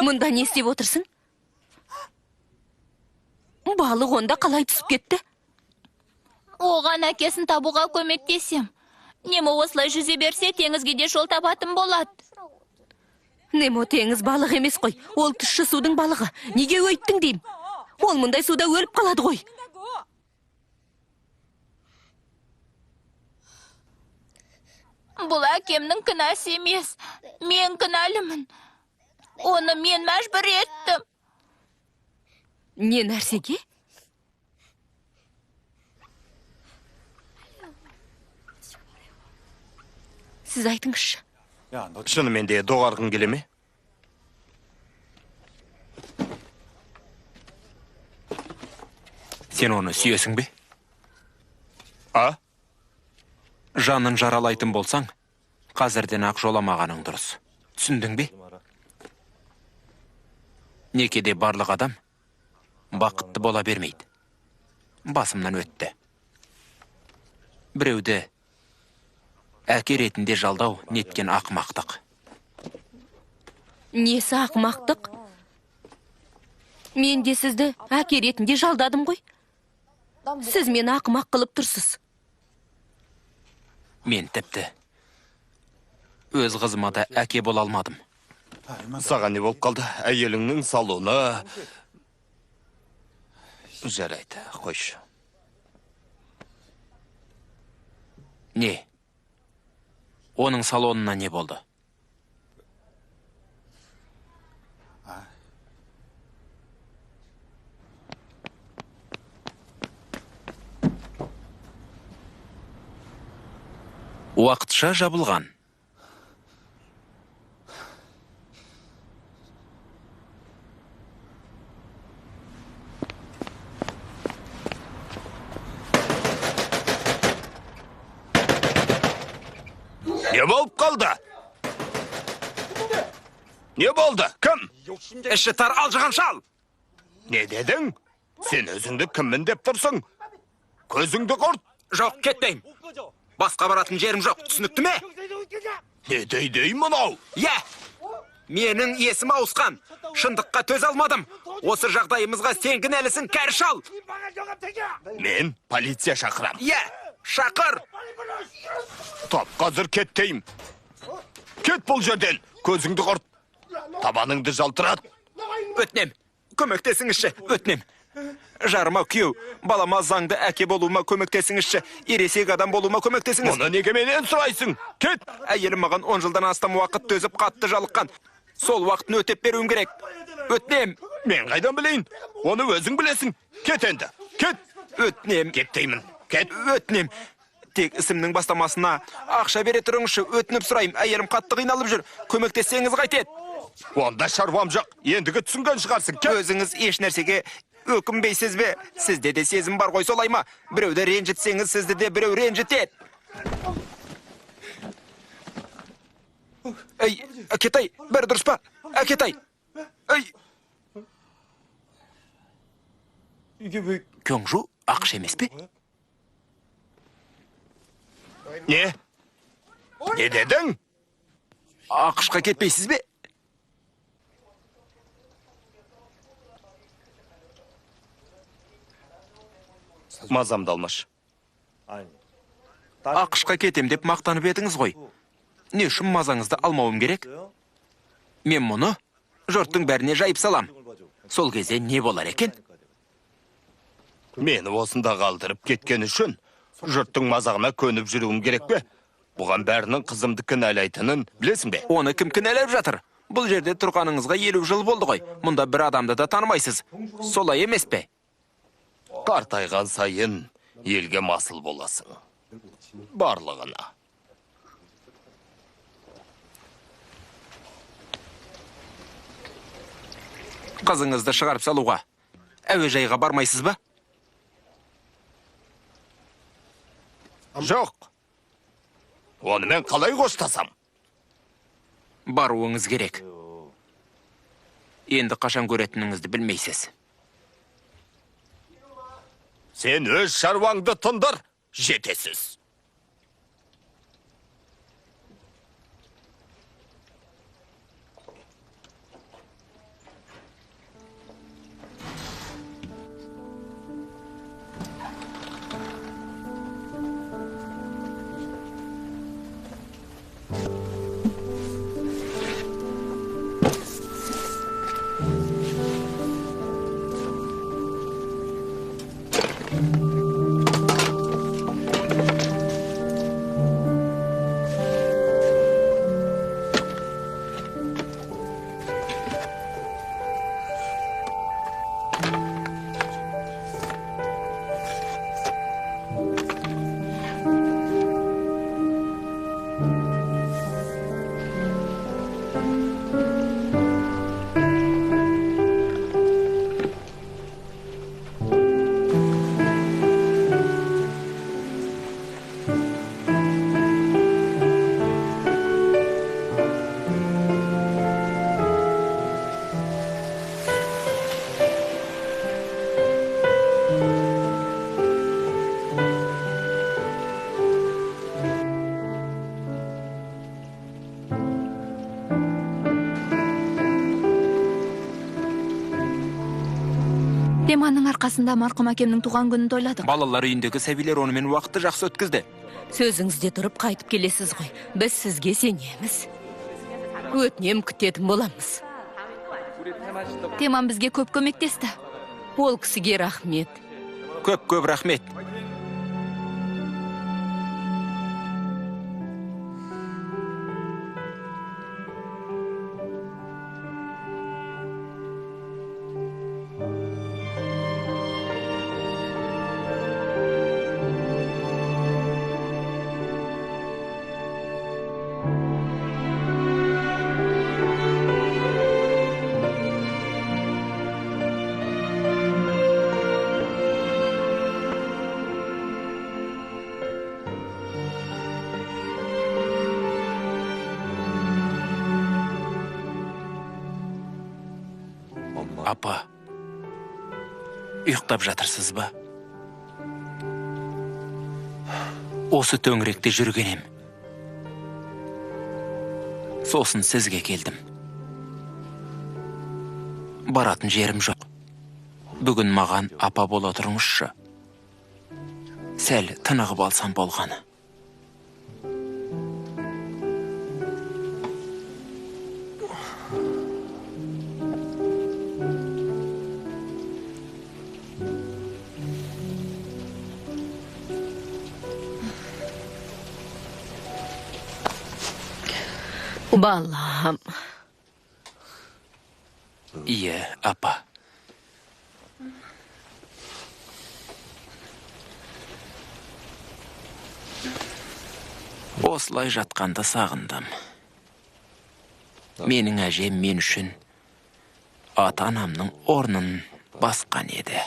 Мұнда не істеп отырсың? Балық онда қалай түсіп кетті? Оған әкесін табуға көмектесем. Немо осылай жүзе берсе, теңізге де жол табатын болады. Немо теңіз балық емес қой. Ол тұщы судың балығы. Неге өйттің дейм? Ол мұндай суда өліп қалады ғой. Бұл әкемнің кінәсі емес. Мен кінәлімін. Оны мен мәжбүр еттім. Не нәрсеге? Сіз айтыңызшы. Шынымен де доғарғың келе ме? Сен оны сүйесің бе? Жанын жаралайтын болсаң, қазірден ақ жоламағаның дұрыс. Түсіндің бе? Некеде барлық адам бақытты бола бермейді. Басымнан өтті. Біреуді әке ретінде жалдау неткен ақымақтық. Несі ақымақтық? Мен де сізді әке ретінде жалдадым ғой. Сіз мені ақымақ қылып тұрсыз. Мен тіпті өз қызыма да әке бола алмадым. Саған не болып қалды? Әйеліңнің салоны... Жарайды, қойшы. Не? Оның салонына не болды? Уақытша жабылған. Не болып қалды? Не болды? Кім? Іші тар алжыған шал! Не дедің? Сен өзіңді кіммін деп тұрсың? Көзіңді құрт! Жоқ, кетпейм. Басқа баратын жерім жоқ, түсінікті ме? Не дейдей мұнау? Е! Менің есім ауысқан. Шындыққа төз алмадым. Осы жағдайымызға сен кінәлісің, кәрі шал! Мен полиция шақырам. Е! Шақыр! Топ, қазір кеттейм. Кет бұл жерден, көзіңді құрт. Табаныңды жалтырат. Өтінем, көмектесіңізші, өтінем. Жарыма күйеу, балама заңды әке болуыма көмектесіңізші, ересек адам болуыма көмектесіңіз. Мұны неге менен сұрайсың? Кет! Әйелім маған 10 жылдан астам уақыт төзіп қатты жалыққан. Сол уақытын өтеп беруім керек. Өтінем. Мен қайдан білейін? Оны өзің білесің. Кет енді, кет! Өтінем. Кеттеймін, кет! Өтінем. Тек ісімнің бастамасына ақша бере тұрыңызшы, өтініп сұрайым. Әйелім қатты қиналып жүр. Көмектессеңіз қайтеді. Онда шаруам жоқ. Ендігі түсінген шығарсың. Кет! Өзіңіз еш нәрсеге өкінбейсіз бе? Сізде де сезім бар ғой, солай ма? Біреуді ренжітсеңіз, сізді де біреу ренжітеді. Ей, Әкетай, бәрі дұрыс па? Әкетай! Ей! Көнжу ақш емес пе? Не? Не дедің? Ақшқа кетпейсіз бе? Мазамды алмаш. Ақшқа кетем деп мақтанып едіңіз ғой. Не үшін мазаңызды алмауым керек? Мен мұны жұрттың бәріне жайып салам. Сол кезде не болар екен? Мені осында қалдырып кеткен үшін жұрттың мазағына көніп жүруім керек пе? Бұған бәрінің қызымды кінәлайтынын білесің бе? Оны кім кінәлап жатыр? Бұл жерде тұрғаныңызға 50 жыл болды ғой. Мұнда бір адамды да танымайсыз. Солай емес пе? Қартайған сайын елге масыл боласың. Барлығына. Қызыңызды шығарып салуға әуежайға бармайсыз ба? Жоқ. Онымен қалай қоштасам? Баруыңыз керек. Енді қашан көретініңізді білмейсіз. Сен өз шаруаңды тұндыр, жетесіз. Деманың арқасында марқұм әкемнің туған күнін тойладық. Балалар үйіндегі сәбилер онымен уақытты жақсы өткізді. Сөзіңізде тұрып қайтып келесіз ғой. Біз сізге сенеміз. Өтінем күтетін боламыз. Теман бізге көп көмектесті. Ол кісіге рахмет. Көп рахмет. Апа, ұйықтап жатырсыз ба? Осы төңіректе жүргенем. Сосын сізге келдім. Баратын жерім жоқ. Бүгін маған апа бола тұрыңызшы. Сәл тынығып алсам болғаны. Балам. Ие, апа. Осылай жатқанды сағындым. Менің әжем мен үшін ата-анамның орнын басқан еді.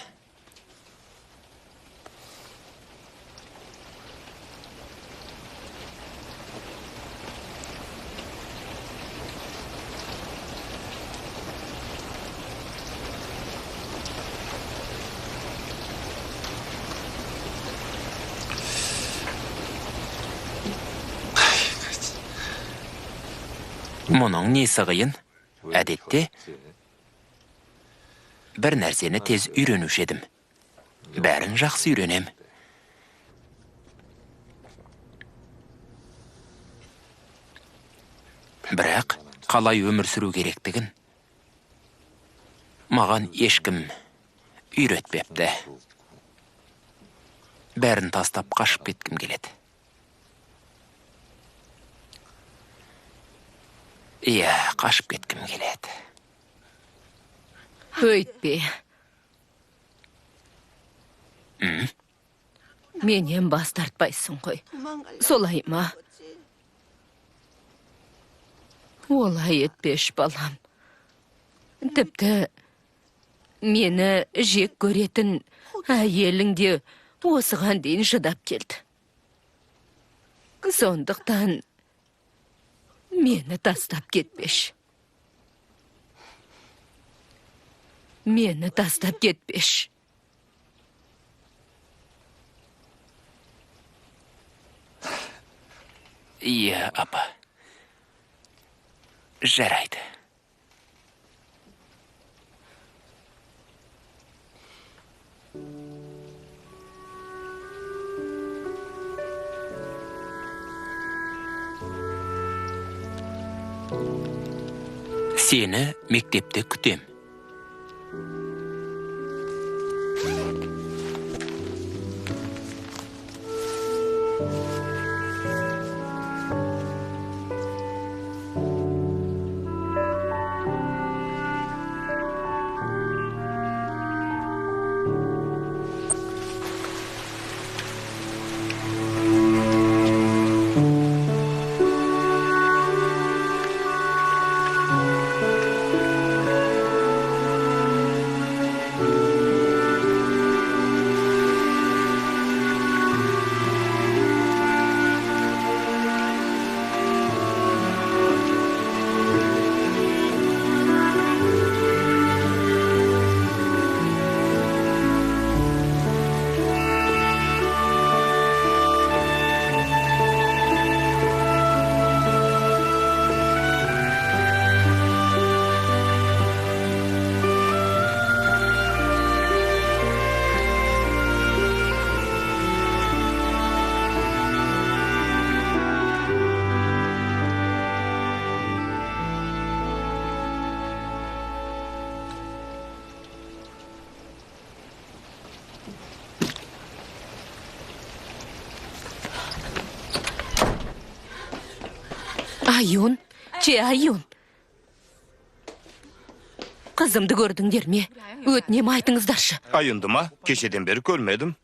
Мұның несі қиын? Әдетте бір нәрсені тез үйренуші едім. Бәрін жақсы үйренем. Бірақ қалай өмір сүру керектігін маған ешкім үйретпепті. Бәрін тастап қашып кеткім келеді. Иә, қашып кеткім келеді. Өйтпе. Менен бас тартпайсың ғой. Солай ма? Олай етпеш, балам. Тіпті мені жек көретін әйелің де осыған дейін шыдап келді. Сондықтан мені тастап кетпеш. Мені тастап кетпеш. Иә, апа. Жарайды. Сені мектепте күтем. Аюн, Аюн. Қызымды көрдіңдер ме? Өтінем айтыңыздаршы. Аюнды ма? Кешеден бері көрмедім.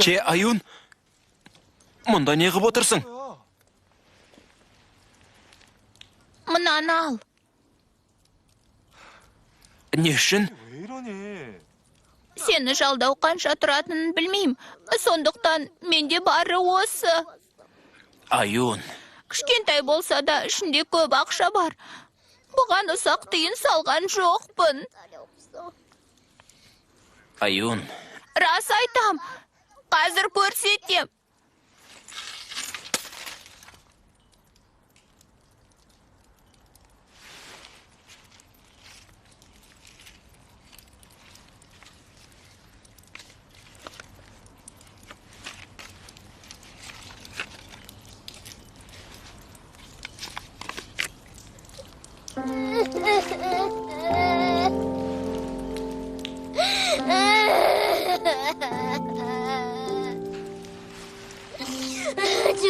Аюн, мұнда не қып отырсың? Мынаны ал. Не үшін? Сені жалдау қанша тұратынын білмеймін. Сондықтан менде бары осы. Аюн, Кішкентай болса да ішінде көп ақша бар. Бұған ұсақ тиын салған жоқпын. Аюн, Рас айтам. Қазір көрсетем.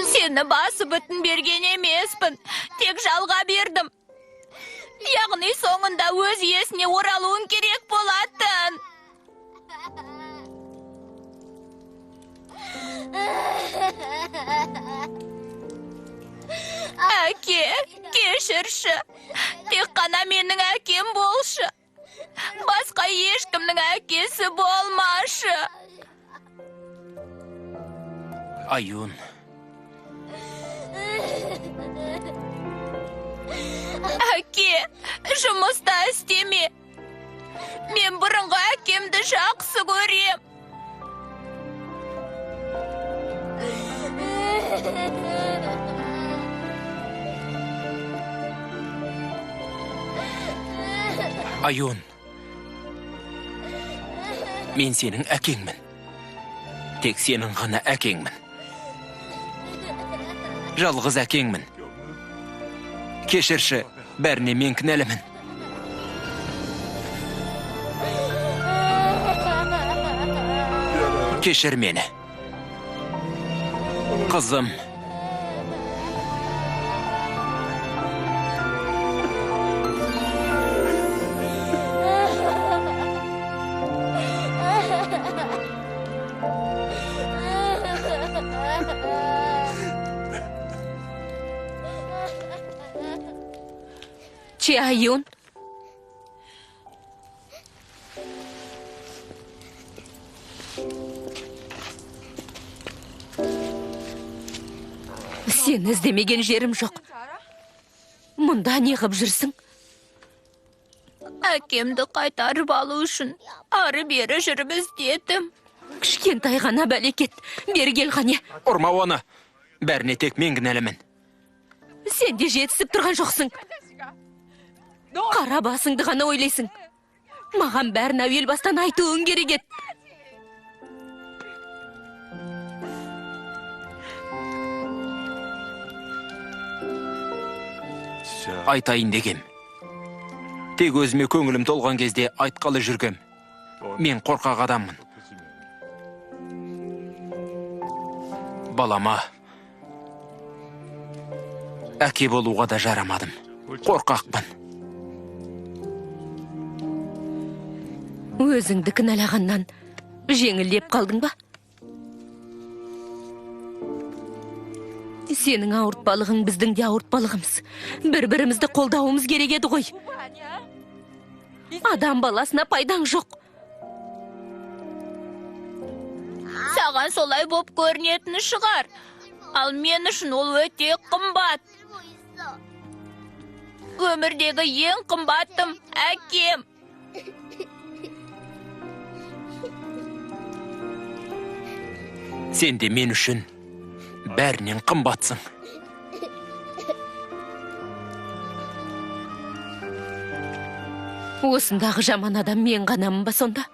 Сені басы бүтін берген емеспін. Тек жалға бердім. Яғни соңында өз иесіне оралуын керек болатын. Әке, кешірші. Тек қана менің әкем болшы. Басқа ешкімнің әкесі болмашы. Аюн. Әке, жұмыста істеме. Мен бұрынғы әкемді жақсы көрем. Ayun. Мен сенің әкеңмін. Тек сенің ғана әкеңмін. Жалғыз әкеңмін. Кешірші, бәріне мен кінәлімін. Кешір мені. Қызым. Чайын. Сені іздемеген жерім жоқ. Мұнда не қып жүрсің? Әкемді қайтарып алу үшін ары-бері жүріп іздедім. Кішкентай ғана бәлекет. Бері кел қане. Ұрма оны. Бәріне тек мен кінәлімін. Сен де жетісіп тұрған жоқсың. Қара басыңды ғана ойлайсың. Маған бәрін әуел бастан айтуың керек еді. Айтайын дегем. Тек өзіме көңілім толған кезде айтқалы жүргем. Мен қорқақ адаммын. Балама әке болуға да жарамадым. Қорқақпын. Өзіңді кінәлағаннан жеңілдеп қалдың ба? Сенің ауыртпалығың біздің де ауыртпалығымыз. Бір-бірімізді қолдауымыз керек еді ғой. Адам баласына пайдаң жоқ. Саған солай боп көрінетіні шығар. Ал мен үшін ол өте қымбат. Өмірдегі ең қымбатым әкем. Сен де мен үшін бәрінен қымбатсың. Осындағы жаман адам мен ғанамын ба сонда?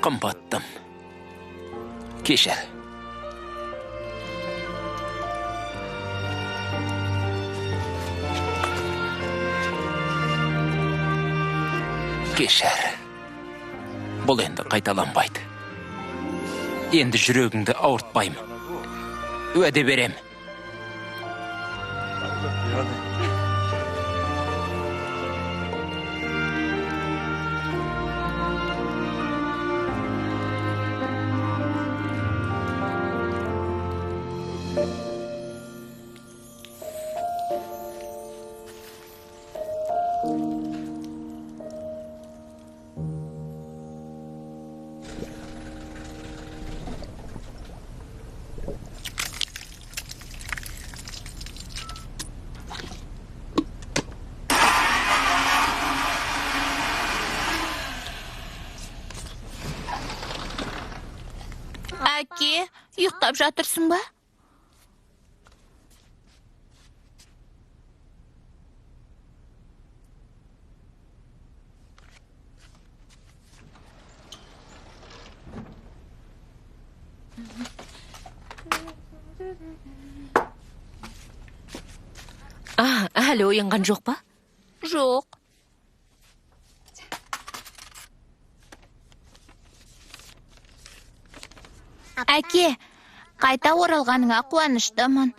Қымбаттым. Кешір. Кешір. Бұл енді қайталанбайды. Енді жүрегіңді ауыртпаймын. Уәде берем. Әке, ұйықтап жатырсың ба? Әлі оянған жоқ па? Жоқ. Әке, қайта оралғаныңа қуаныштымын.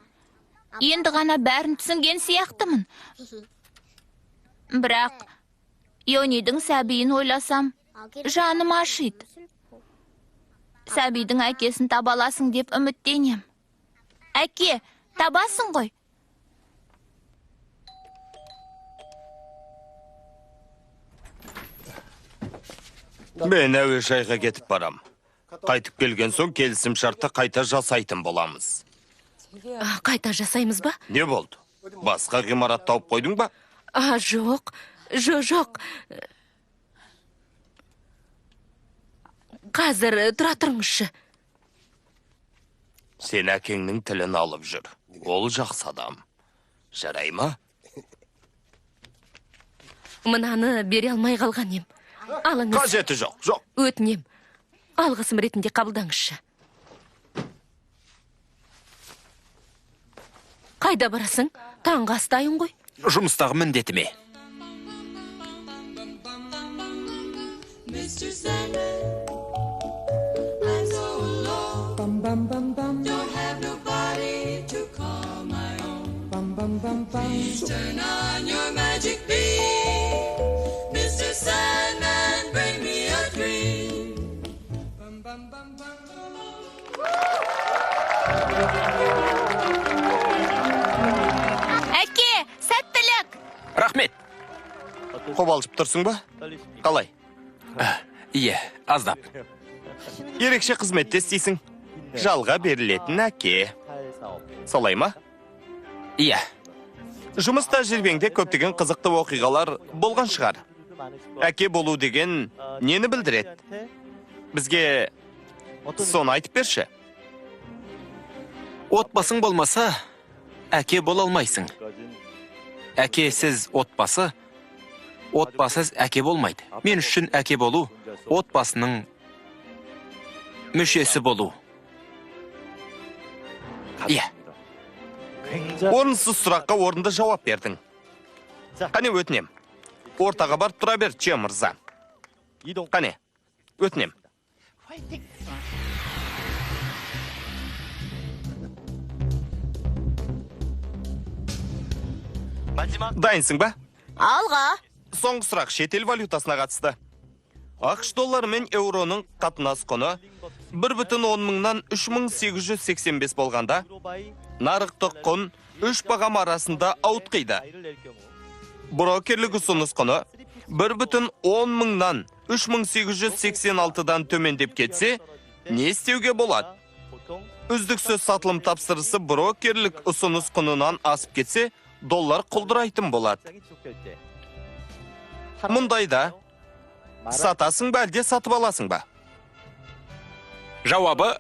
Енді ғана бәрін түсінген сияқтымын. Бірақ, Йонидің сәбиін ойласам, жаным ашиды. Сәбидің әкесін табаласың деп үміттенем. Әке, табасың ғой. Мен әуежайға кетіп барам. Қайтып келген соң келісім шартты қайта жасайтын боламыз. Қайта жасаймыз ба? Не болды? Басқа ғимарат тауып қойдың ба? Жоқ. Қазір тұра тұрыңызшы. Сен әкеңнің тілін алып жүр. Ол жақсы адам. Жарай ма? мынаны бере алмай қалған ем. Алыңыз, Қажеті жоқ, жоқ. өтінем. Алғысым ретінде қабылдаңызшы. Қайда барасың? Таңғы астайын ғой. Жұмыстағы міндетіме. Mr. Sandman, I'm so alone. Don't have nobody to call my own. Please turn on your magic beam. Mr. Sandman, bring me a dream. Әке, сәттілік! Рахмет. Қобалжып тұрсың ба? Қалай? Ие, аздап. Ерекше қызметте істейсің. Жалға берілетін әке. Солай ма? Ие. Жұмыс тәжірибеңде көптеген қызықты оқиғалар болған шығар. Әке болу деген нені білдіреді? Бізге соны айтып берші. Отбасың болмаса, әке бола алмайсың. Әкесіз отбасы, отбасыз әке болмайды. Мен үшін әке болу, отбасының мүшесі болу. Ие. Орынсыз сұраққа орынды жауап бердің. Қане өтінем. Ортаға барып тұра бер, Че мырза. Қане, өтінем. Дайынсың ба? Алға. Соңғы сұрақ шетел валютасына қатысты. ақш доллары мен еуроның қатынас құны 1,10 мыңнан 3885 болғанда, нарықтық құн 3 бағам арасында ауытқиды. Брокерлік ұсыныс құны 1,10 мыңнан 3886-дан төмендеп кетсе, не істеуге болады? Үздіксіз сатылым тапсырысы брокерлік ұсыныс құнынан асып кетсе, доллар құлдырайтын болады. Мұндайда сатасың ба әлде сатып аласың ба? Жауабы